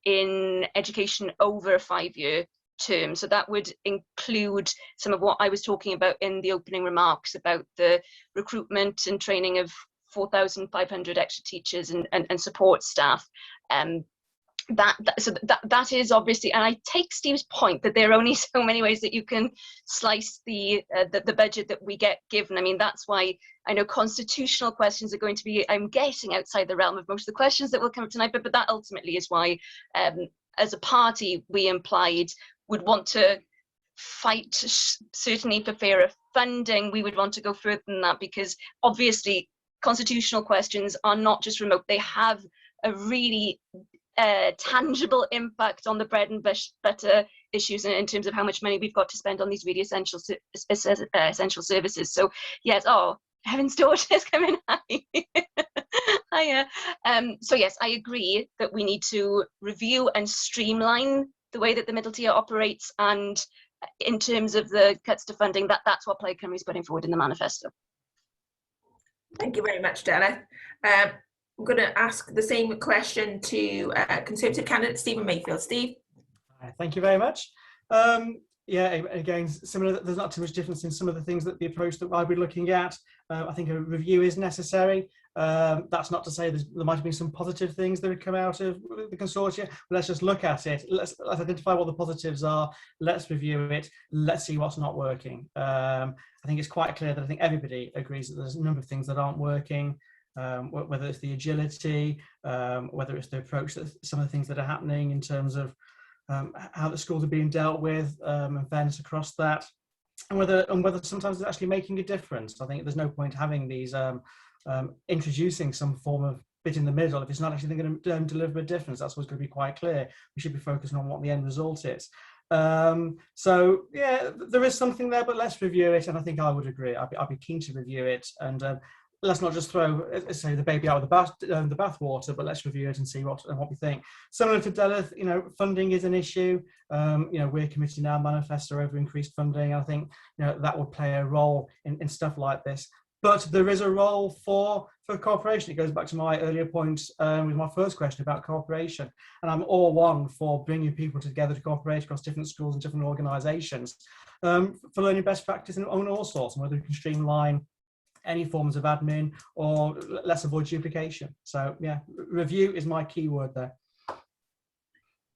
in education over a 5-year term. So that would include some of what I was talking about in the opening remarks about the recruitment and training of 4,500 extra teachers and support staff. That is obviously, and I take Steve's point that there are only so many ways that you can slice the budget that we get given. I mean, that's why I know constitutional questions are going to be, I'm guessing, outside the realm of most of the questions that will come up tonight, but that ultimately is why, as a party, we implied would want to fight certainly for fairer funding. We would want to go further than that, because obviously constitutional questions are not just remote, they have a really tangible impact on the bread and butter issues in terms of how much money we've got to spend on these really essential services. So yes, oh, Heaven's Daughters coming. Hiya. So yes, I agree that we need to review and streamline the way that the middle tier operates, and in terms of the cuts to funding, that's what Plaid Cymru is putting forward in the manifesto. Thank you very much, Della. I'm going to ask the same question to Conservative candidate Stephen Mayfield. Steve. Thank you very much. Yeah, again, similar. There's not too much difference in some of the things that the approach that I'll be looking at. I think a review is necessary. That's not to say there might have been some positive things that have come out of the consortia. Let's just look at it. Let's identify what the positives are. Let's review it. Let's see what's not working. I think it's quite clear that I think everybody agrees that there's a number of things that aren't working. Whether it's the agility, whether it's the approach, that some of the things that are happening in terms of how the schools are being dealt with, and fairness across that, and whether sometimes it's actually making a difference. I think there's no point having these introducing some form of bit in the middle if it's not actually going to deliver a difference. That's what's going to be quite clear. We should be focusing on what the end result is. So yeah, there is something there, but let's review it. And I think I would agree. I'd be keen to review it, and let's not just throw, say, the baby out with the bathwater, but let's review it and see what we think. Similar to Della, funding is an issue. We're committing our manifesto over increased funding. I think that would play a role in stuff like this. But there is a role for cooperation. It goes back to my earlier point with my first question about cooperation. And I'm all one for bringing people together to cooperate across different schools and different organisations for learning best practice and on all sorts, and whether we can streamline any forms of admin or let's avoid duplication. So yeah, review is my key word there.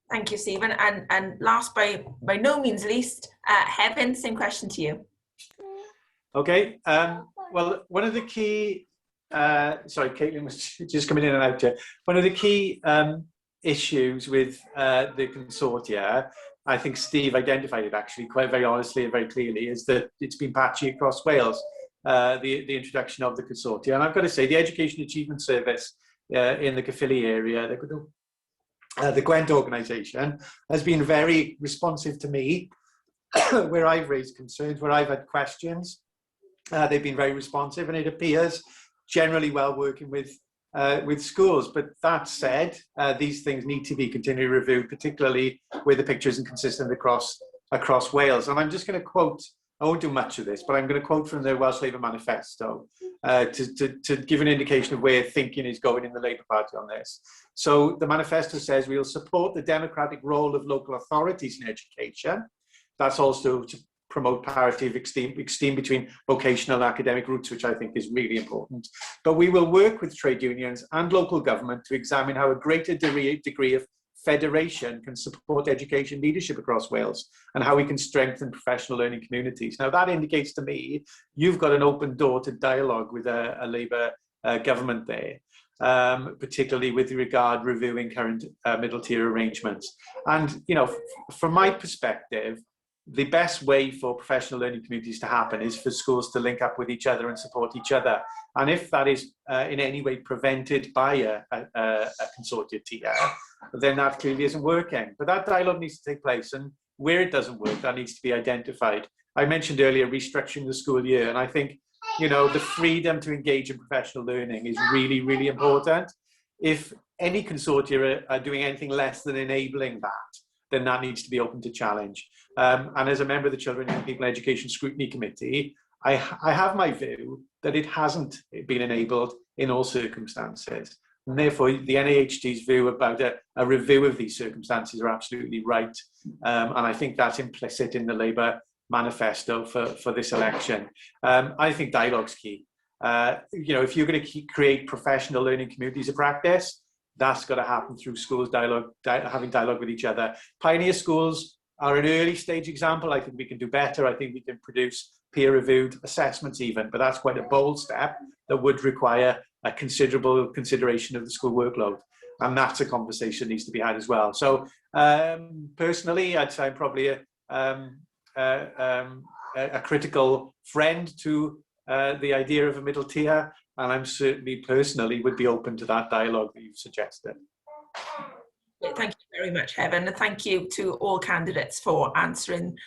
Thank you, Stephen. And last by no means least, Heaven, same question to you. Okay. Well, one of the key, sorry, Caitlin was just coming in and out here. One of the key issues with the consortia, I think Steve identified it actually quite very honestly and very clearly, is that it's been patchy across Wales. The introduction of the consortia. And I've got to say, the Education Achievement Service in the Caerphilly area, the Gwent organisation, has been very responsive to me where I've raised concerns, where I've had questions. They've been very responsive, and it appears generally well working with schools. But that said, these things need to be continually reviewed, particularly where the picture isn't consistent across Wales. And I'm just going to quote, I won't do much of this, but I'm going to quote from the Welsh Labour manifesto to give an indication of where thinking is going in the Labour Party on this. So the manifesto says we will support the democratic role of local authorities in education. That's also to promote parity of esteem between vocational and academic routes, which I think is really important. But we will work with trade unions and local government to examine how a greater degree of federation can support education leadership across Wales, and how we can strengthen professional learning communities. Now that indicates to me you've got an open door to dialogue with a Labour government there. particularly with regard reviewing current middle tier arrangements. And, you know, from my perspective, the best way for professional learning communities to happen is for schools to link up with each other and support each other. And if that is in any way prevented by a consortia tier, then that clearly isn't working. But that dialogue needs to take place, and where it doesn't work, that needs to be identified. I mentioned earlier restructuring the school year, and I think, you know, the freedom to engage in professional learning is really, really important. If any consortia are doing anything less than enabling that, then that needs to be open to challenge. And as a member of the Children, Young People Education Scrutiny Committee, I have my view that it hasn't been enabled in all circumstances. And therefore, the NAHT's view about a review of these circumstances are absolutely right. And I think that's implicit in the Labour manifesto for this election. I think dialogue's key. You know, if you're going to create professional learning communities of practice, that's got to happen through schools having dialogue with each other. Pioneer schools are an early stage example. I think we can do better. I think we can produce peer-reviewed assessments even, but that's quite a bold step that would require a considerable consideration of the school workload. And that's a conversation that needs to be had as well. So personally, I'd say I'm probably a critical friend to the idea of a middle tier, and I'm certainly personally would be open to that dialogue that you've suggested. Thank you very much, Heaven, and thank you to all candidates for answering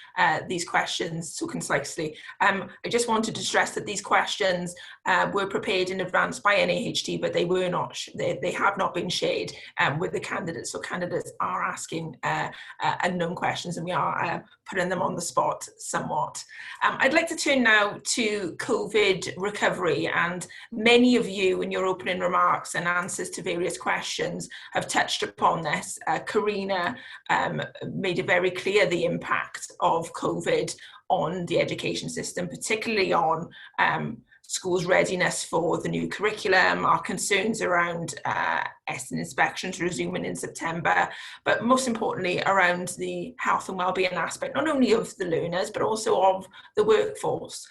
these questions so concisely. I just wanted to stress that these questions were prepared in advance by NAHT, but they were not. They have not been shared with the candidates. So candidates are asking unknown questions, and we are putting them on the spot somewhat. I'd like to turn now to COVID recovery, and many of you in your opening remarks and answers to various questions have touched upon this. Karina made it very clear the impact of COVID on the education system, particularly on schools' readiness for the new curriculum, our concerns around ESN inspections resuming in September, but most importantly around the health and wellbeing aspect, not only of the learners, but also of the workforce.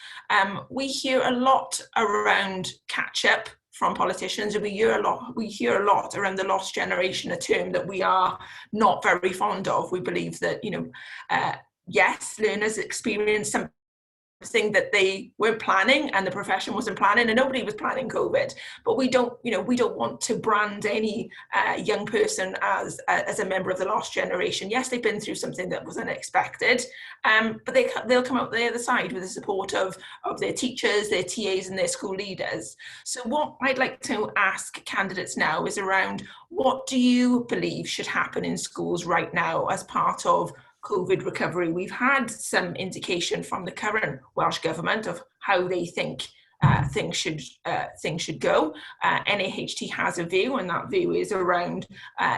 We hear a lot around catch-up from politicians, and we hear a lot around the lost generation, a term that we are not very fond of. We believe that, you know, yes, learners experience something that they weren't planning, and the profession wasn't planning, and nobody was planning COVID. But we don't want to brand any young person as a member of the lost generation. Yes, they've been through something that was unexpected, but they'll come out the other side with the support of their teachers, their TAs, and their school leaders. So what I'd like to ask candidates now is around, what do you believe should happen in schools right now as part of COVID recovery? We've had some indication from the current Welsh Government of how they think things should go. NAHT has a view, and that view is around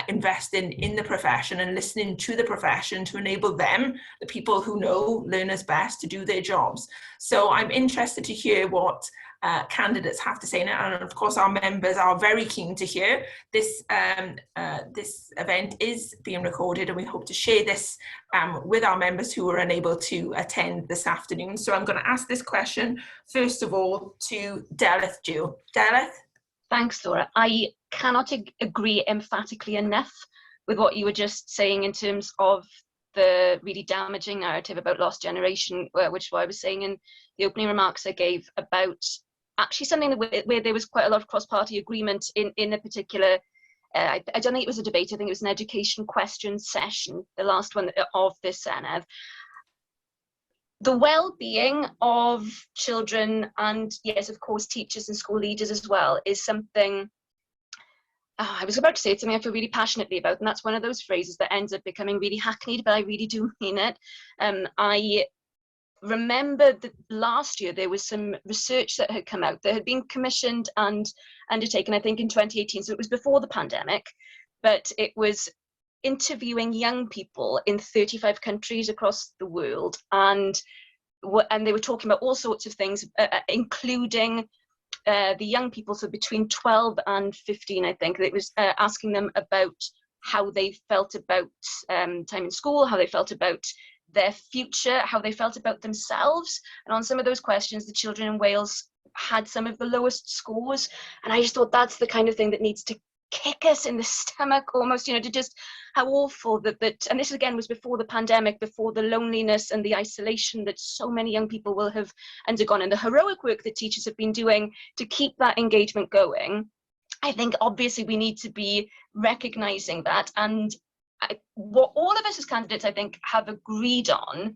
investing in the profession and listening to the profession to enable them, the people who know learners best, to do their jobs. So I'm interested to hear what candidates have to say, and of course our members are very keen to hear. This event is being recorded, and we hope to share this with our members who were unable to attend this afternoon. So I'm going to ask this question first of all to Delith Jew. Delith? Thanks, Laura. I cannot agree emphatically enough with what you were just saying in terms of the really damaging narrative about lost generation, which is what I was saying in the opening remarks I gave about actually something where there was quite a lot of cross-party agreement in a particular, I don't think it was a debate, I think it was an education question session, the last one of this Senedd. The well-being of children, and yes, of course, teachers and school leaders as well, is something, I was about to say it's something I feel really passionately about, and that's one of those phrases that ends up becoming really hackneyed, but I really do mean it. I remember that last year there was some research that had come out that had been commissioned and undertaken, I think in 2018, so it was before the pandemic, but it was interviewing young people in 35 countries across the world, and they were talking about all sorts of things, including the young people, so between 12 and 15, I think. It was asking them about how they felt about time in school, how they felt about their future, how they felt about themselves. And on some of those questions, the children in Wales had some of the lowest scores. And I just thought that's the kind of thing that needs to kick us in the stomach almost, you know, to just how awful that and this again was before the pandemic, before the loneliness and the isolation that so many young people will have undergone, and the heroic work that teachers have been doing to keep that engagement going. I think obviously we need to be recognizing that, and what all of us as candidates I think have agreed on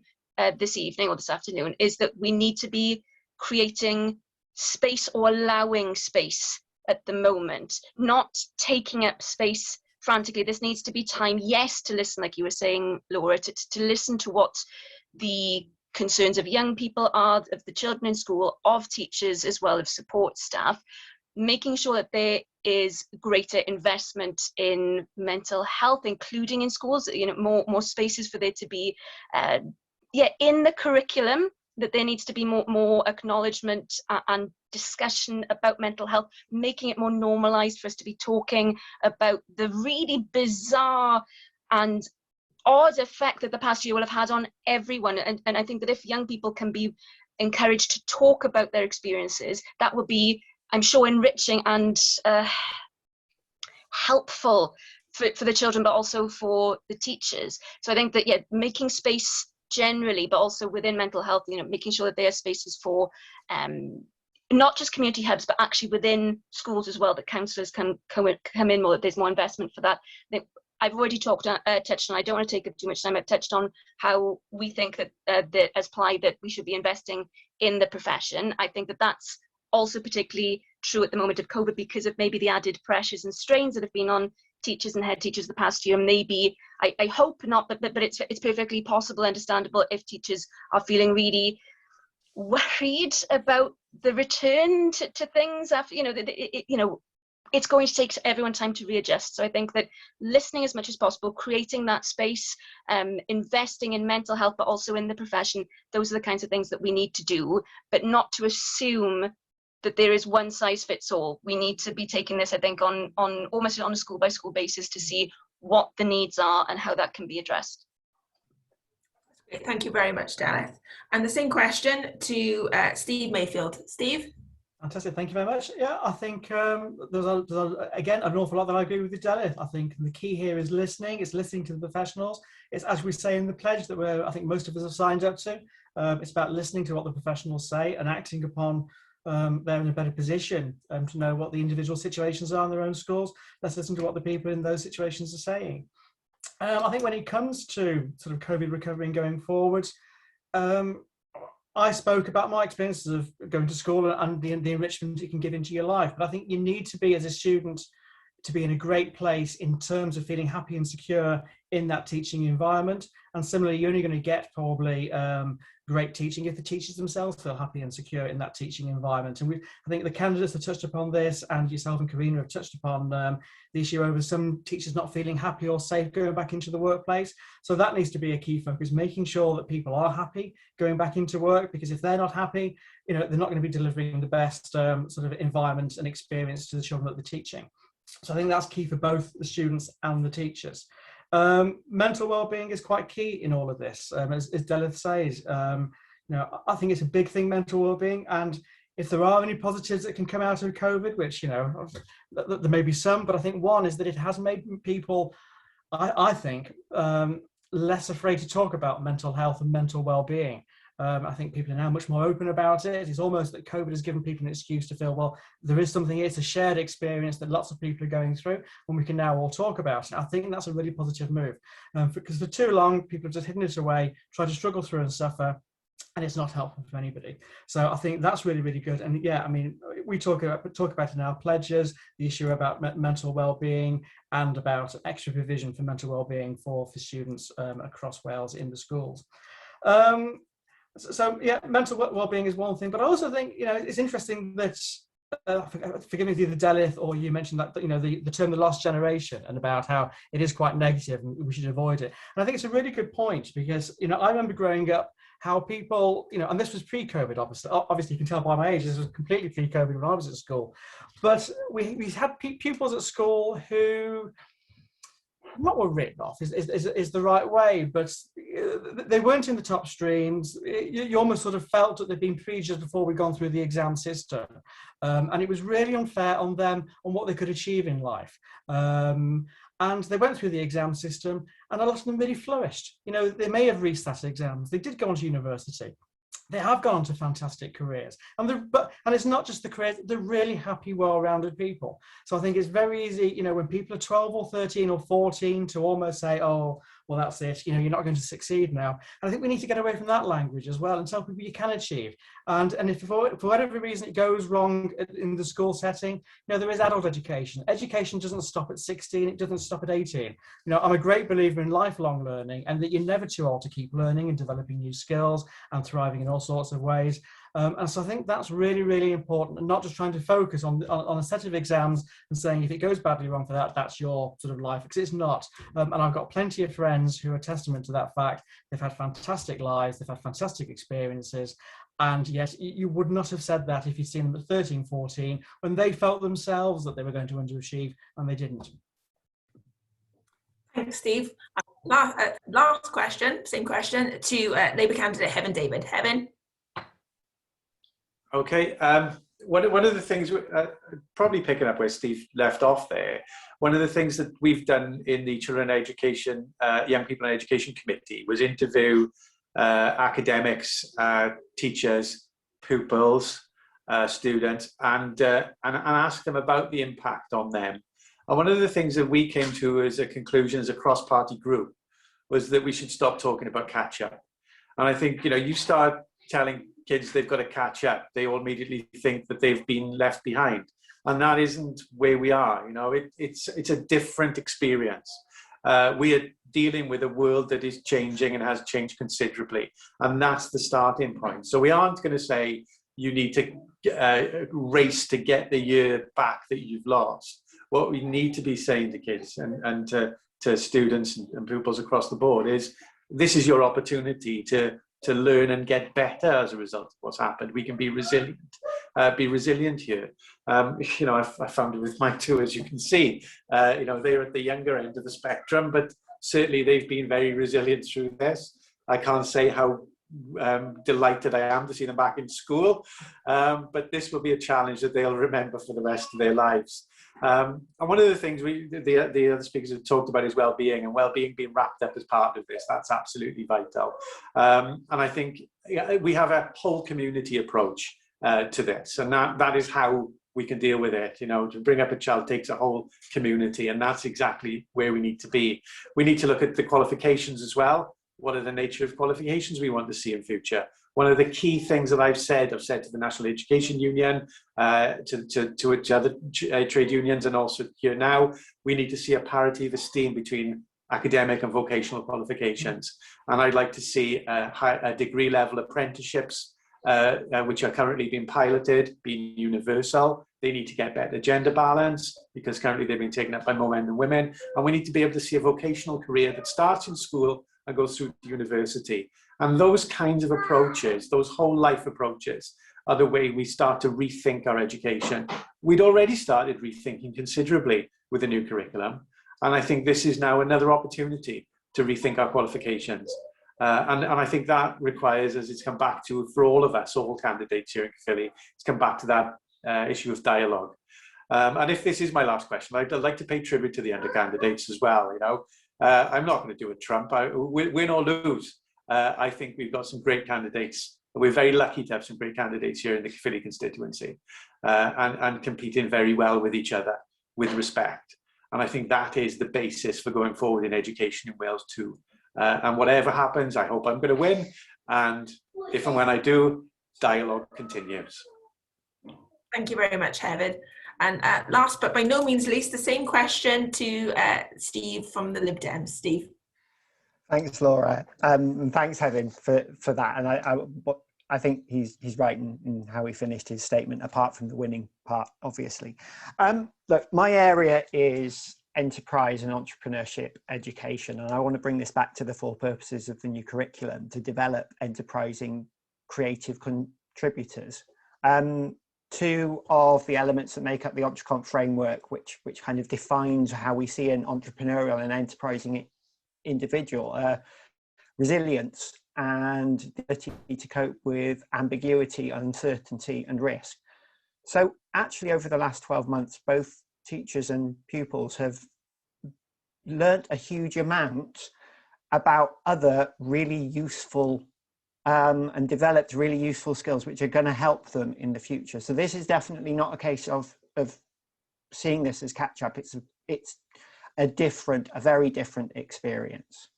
this evening or this afternoon is that we need to be creating space or allowing space at the moment, not taking up space frantically. This needs to be time, yes, to listen, like you were saying, Laura, to listen to what the concerns of young people are, of the children in school, of teachers as well, of support staff, making sure that there is greater investment in mental health, including in schools, you know, more spaces for there to be, in the curriculum, that there needs to be more acknowledgement and discussion about mental health, making it more normalized for us to be talking about the really bizarre and odd effect that the past year will have had on everyone. And I think that if young people can be encouraged to talk about their experiences, that would be, I'm sure, enriching and helpful for the children, but also for the teachers. So I think that, yeah, making space generally, but also within mental health, you know, making sure that there are spaces for not just community hubs, but actually within schools as well, that counsellors can come in more, that there's more investment for that. I've already touched on, I don't want to take up too much time, I've touched on how we think that as Plaid that we should be investing in the profession. I think that that's also particularly true at the moment of COVID, because of maybe the added pressures and strains that have been on teachers and head teachers the past year. Maybe, I hope not, but it's perfectly possible, understandable, if teachers are feeling really worried about the return to things after, it's going to take everyone time to readjust. So I think that listening as much as possible, creating that space, investing in mental health, but also in the profession, those are the kinds of things that we need to do, but not to assume that there is one size fits all. We need to be taking this, I think, on almost on a school by school basis to see what the needs are and how that can be addressed. Thank you very much, Dennis. And the same question to Steve Mayfield. Steve? Fantastic, thank you very much. Yeah, I think there's again, an awful lot that I agree with you, Dennis. I think the key here is listening. It's listening to the professionals. It's, as we say in the pledge that I think most of us have signed up to. It's about listening to what the professionals say and acting upon. They're in a better position to know what the individual situations are in their own schools. Let's listen to what the people in those situations are saying. I think when it comes to sort of COVID recovery and going forward, I spoke about my experiences of going to school and the enrichment it can give into your life. But I think you need to be, as a student, to be in a great place in terms of feeling happy and secure in that teaching environment. And similarly, you're only going to get probably great teaching if the teachers themselves feel happy and secure in that teaching environment. And I think the candidates have touched upon this, and yourself and Karina have touched upon the issue over some teachers not feeling happy or safe going back into the workplace. So that needs to be a key focus, making sure that people are happy going back into work, because if they're not happy, they're not going to be delivering the best sort of environment and experience to the children that they're teaching. So I think that's key for both the students and the teachers. Mental well-being is quite key in all of this. As Delith says, I think it's a big thing, mental well-being. And if there are any positives that can come out of COVID, which, there may be some, but I think one is that it has made people, I think, less afraid to talk about mental health and mental well-being. I think people are now much more open about it. It's almost that COVID has given people an excuse to feel, well, there is something here. It's a shared experience that lots of people are going through, and we can now all talk about it. I think that's a really positive move, because for too long, people have just hidden it away, tried to struggle through and suffer, and it's not helpful for anybody. So I think that's really, really good. And yeah, I mean, we talk about in our pledges the issue about mental well-being and about extra provision for mental well-being for students across Wales in the schools. So yeah, mental well-being is one thing, but I also think it's interesting that forgive me if either Delith or you mentioned that the term the lost generation, and about how it is quite negative and we should avoid it. And I think it's a really good point, because I remember growing up how people and this was pre-COVID, obviously you can tell by my age, this was completely pre-COVID when I was at school, but we had pupils at school who not were written off is the right way, but they weren't in the top streams. You almost sort of felt that they'd been prejudged before we'd gone through the exam system. And it was really unfair on them, on what they could achieve in life. And they went through the exam system, and a lot of them really flourished. You know, they may have resat exams. They did go on to university. They have gone on to fantastic careers. And it's not just the careers, they're really happy, well-rounded people. So I think it's very easy, you know, when people are 12 or 13 or 14 to almost say, oh, well, that's it, you know, you're not going to succeed now. And I think we need to get away from that language as well and tell people you can achieve. And if for whatever reason it goes wrong in the school setting, you know, there is adult education. Education doesn't stop at 16, it doesn't stop at 18. You know, I'm a great believer in lifelong learning, and that you're never too old to keep learning and developing new skills and thriving in all sorts of ways. And so I think that's really, really important, and not just trying to focus on a set of exams and saying if it goes badly wrong for that, that's your sort of life, because it's not. And I've got plenty of friends who are testament to that fact. They've had fantastic lives, they've had fantastic experiences, and yet you would not have said that if you'd seen them at 13, 14, when they felt themselves that they were going to underachieve, and they didn't. Thanks, Steve. Last question, same question, to Labour candidate Heaven David. Heaven? Okay, one of the things, probably picking up where Steve left off there, one of the things that we've done in the Children Education, Young People in Education Committee was interview academics, teachers, pupils, students, and ask them about the impact on them. And one of the things that we came to as a conclusion as a cross-party group was that we should stop talking about catch-up. And I think, you know, you start telling kids they've got to catch up, they all immediately think that they've been left behind, and that isn't where we are. You know, it's a different experience. We are dealing with a world that is changing and has changed considerably, and that's the starting point. So we aren't going to say you need to race to get the year back that you've lost. What we need to be saying to kids and to students and pupils across the board is, this is your opportunity to learn and get better as a result of what's happened. We can be resilient here. You know, I found it with my two, as you can see. You know, they're at the younger end of the spectrum, but certainly they've been very resilient through this. I can't say how delighted I am to see them back in school, but this will be a challenge that they'll remember for the rest of their lives. And one of the things the other speakers have talked about is well-being, and well-being being wrapped up as part of this. That's absolutely vital. And I think we have a whole community approach to this, and that is how we can deal with it. You know, to bring up a child takes a whole community, and that's exactly where we need to be. We need to look at the qualifications as well. What are the nature of qualifications we want to see in future? One of the key things that I've said to the National Education Union, to other trade unions, and also here now, we need to see a parity of esteem between academic and vocational qualifications. And I'd like to see a degree level apprenticeships, which are currently being piloted, being universal. They need to get better gender balance, because currently they've been taken up by more men than women. And we need to be able to see a vocational career that starts in school and goes through to university. And those kinds of approaches, those whole life approaches, are the way we start to rethink our education. We'd already started rethinking considerably with the new curriculum. And I think this is now another opportunity to rethink our qualifications. And I think that requires, as it's come back to for all of us, all candidates here in Caerphilly, it's come back to that issue of dialogue. And if this is my last question, I'd like to pay tribute to the under candidates as well. You know, I'm not going to do a Trump. Win or lose. I think we've got some great candidates. We're very lucky to have some great candidates here in the Caerphilly constituency, and competing very well with each other, with respect. And I think that is the basis for going forward in education in Wales too. And whatever happens, I hope I'm going to win. And if and when I do, dialogue continues. Thank you very much, Heaven. And last but by no means least, the same question to Steve from the Lib Dems. Steve. Thanks, Laura, and thanks, Heaven, for that. And I think he's right in how he finished his statement, apart from the winning part, obviously. Look, my area is enterprise and entrepreneurship education, and I want to bring this back to the four purposes of the new curriculum to develop enterprising, creative contributors. Two of the elements that make up the EntreComp framework, which kind of defines how we see an entrepreneurial and enterprising individual, resilience and the ability to cope with ambiguity, uncertainty and risk. So actually over the last 12 months, both teachers and pupils have learnt a huge amount about other really useful and developed really useful skills which are going to help them in the future. So this is definitely not a case of seeing this as catch up. It's a very different experience.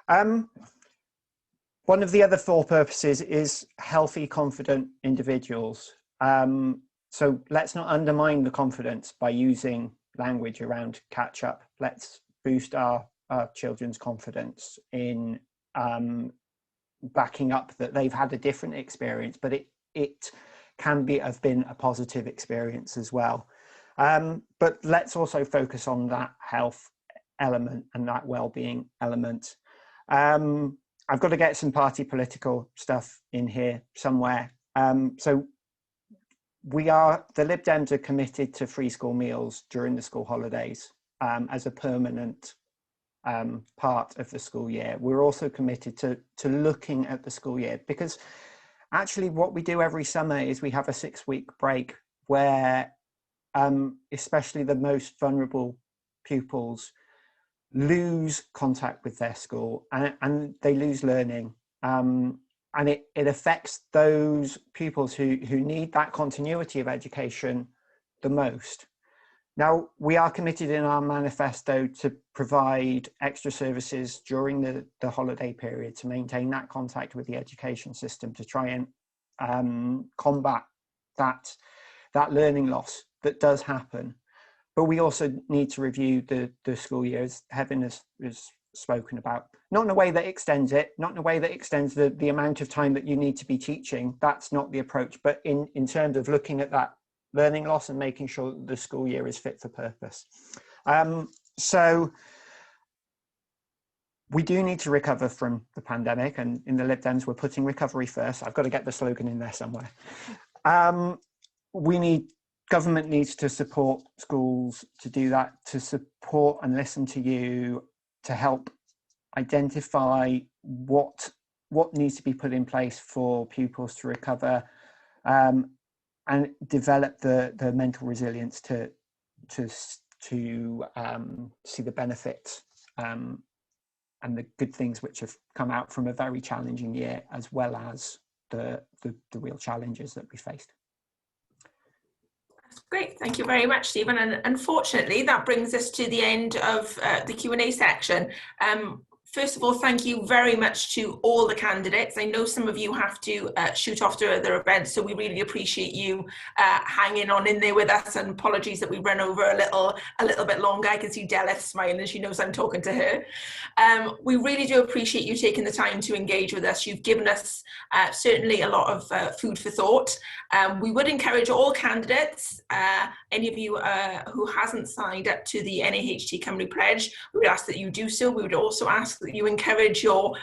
One of the other 4 purposes is healthy, confident individuals. So let's not undermine the confidence by using language around catch up. Let's boost our children's confidence in backing up that they've had a different experience, but it can have been a positive experience as well. But let's also focus on that health element and that well-being element. I've got to get some party political stuff in here somewhere. So the Lib Dems are committed to free school meals during the school holidays as a permanent part of the school year. We're also committed to looking at the school year, because actually what we do every summer is we have a 6-week break where especially the most vulnerable pupils lose contact with their school and they lose learning, and it affects those pupils who need that continuity of education the most. Now, we are committed in our manifesto to provide extra services during the holiday period to maintain that contact with the education system, to try and combat that learning loss that does happen. But we also need to review the school year, as Heaven has spoken about, not in a way that extends it, not in a way that extends the amount of time that you need to be teaching. That's not the approach, but in terms of looking at that learning loss and making sure that the school year is fit for purpose. So we do need to recover from the pandemic, and in the Lib Dems we're putting recovery first. I've got to get the slogan in there somewhere. Government needs to support schools to do that, to support and listen to you, to help identify what needs to be put in place for pupils to recover, and develop the mental resilience to see the benefits and the good things which have come out from a very challenging year, as well as the real challenges that we faced. Great, thank you very much, Stephen. And unfortunately, that brings us to the end of the Q&A section. First of all, thank you very much to all the candidates. I know some of you have to shoot off to other events, so we really appreciate you hanging on in there with us, and apologies that we ran over a little bit longer. I can see Delith smiling, she knows I'm talking to her. We really do appreciate you taking the time to engage with us. You've given us certainly a lot of food for thought. We would encourage all candidates, any of you who hasn't signed up to the NAHT Cymru Pledge, we would ask that you do so. We would also ask that you encourage your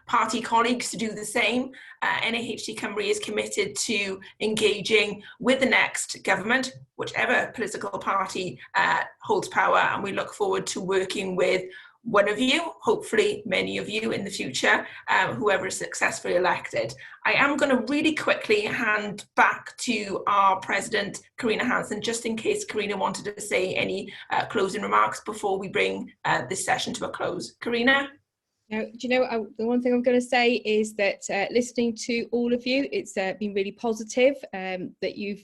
party colleagues to do the same. NAHT Cymru is committed to engaging with the next government, whichever political party holds power, and we look forward to working with one of you, hopefully many of you in the future, whoever is successfully elected. I am going to really quickly hand back to our President, Karina Hansen, just in case Karina wanted to say any closing remarks before we bring this session to a close. Karina? Now, do you know, the one thing I'm going to say is that listening to all of you, it's been really positive that you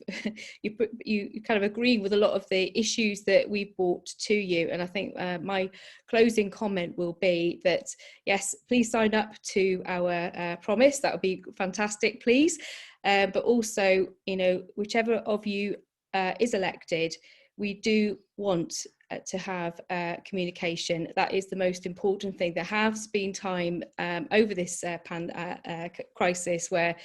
kind of agree with a lot of the issues that we've brought to you. And I think my closing comment will be that, yes, please sign up to our promise. That would be fantastic, please. But also, you know, whichever of you is elected, we do want to have communication. That is the most important thing. There has been time over this crisis where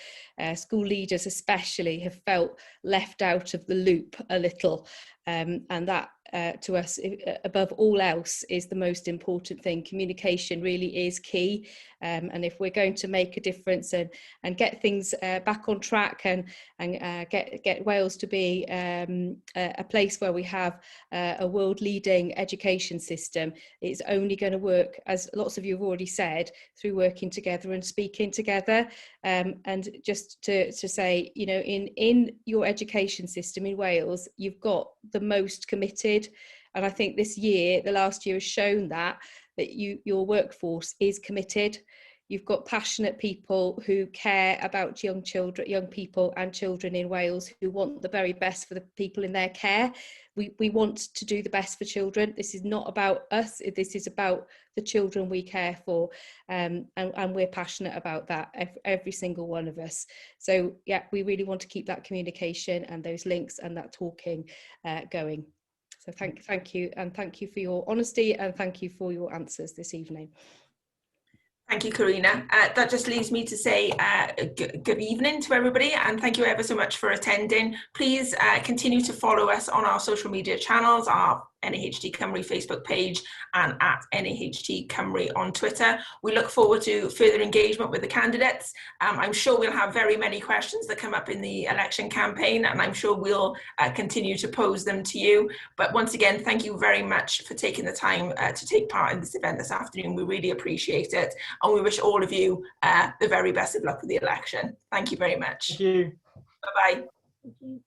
school leaders especially have felt left out of the loop a little, and that to us, above all else, is the most important thing. Communication really is key, and if we're going to make a difference and get things back on track and get Wales to be a place where we have a world-leading education system, it's only going to work, as lots of you have already said, through working together and speaking together. And just to say, you know, in your education system in Wales, you've got the most committed, and I think this year, the last year, has shown that your workforce is committed. You've got passionate people who care about young people and children in Wales, who want the very best for the people in their care. We want to do the best for children. This is not about us. This is about the children we care for, and we're passionate about that, every single one of us. So yeah, we really want to keep that communication and those links and that talking going. So thank you, and thank you for your honesty, and thank you for your answers this evening. Thank you, Karina. That just leaves me to say good evening to everybody, and thank you ever so much for attending. Please continue to follow us on our social media channels, our NAHT Cymru Facebook page and at NAHT Cymru on Twitter. We look forward to further engagement with the candidates. I'm sure we'll have very many questions that come up in the election campaign, and I'm sure we'll continue to pose them to you. But once again, thank you very much for taking the time to take part in this event this afternoon. We really appreciate it, and we wish all of you the very best of luck with the election. Thank you very much. Thank you. Bye-bye. Thank you.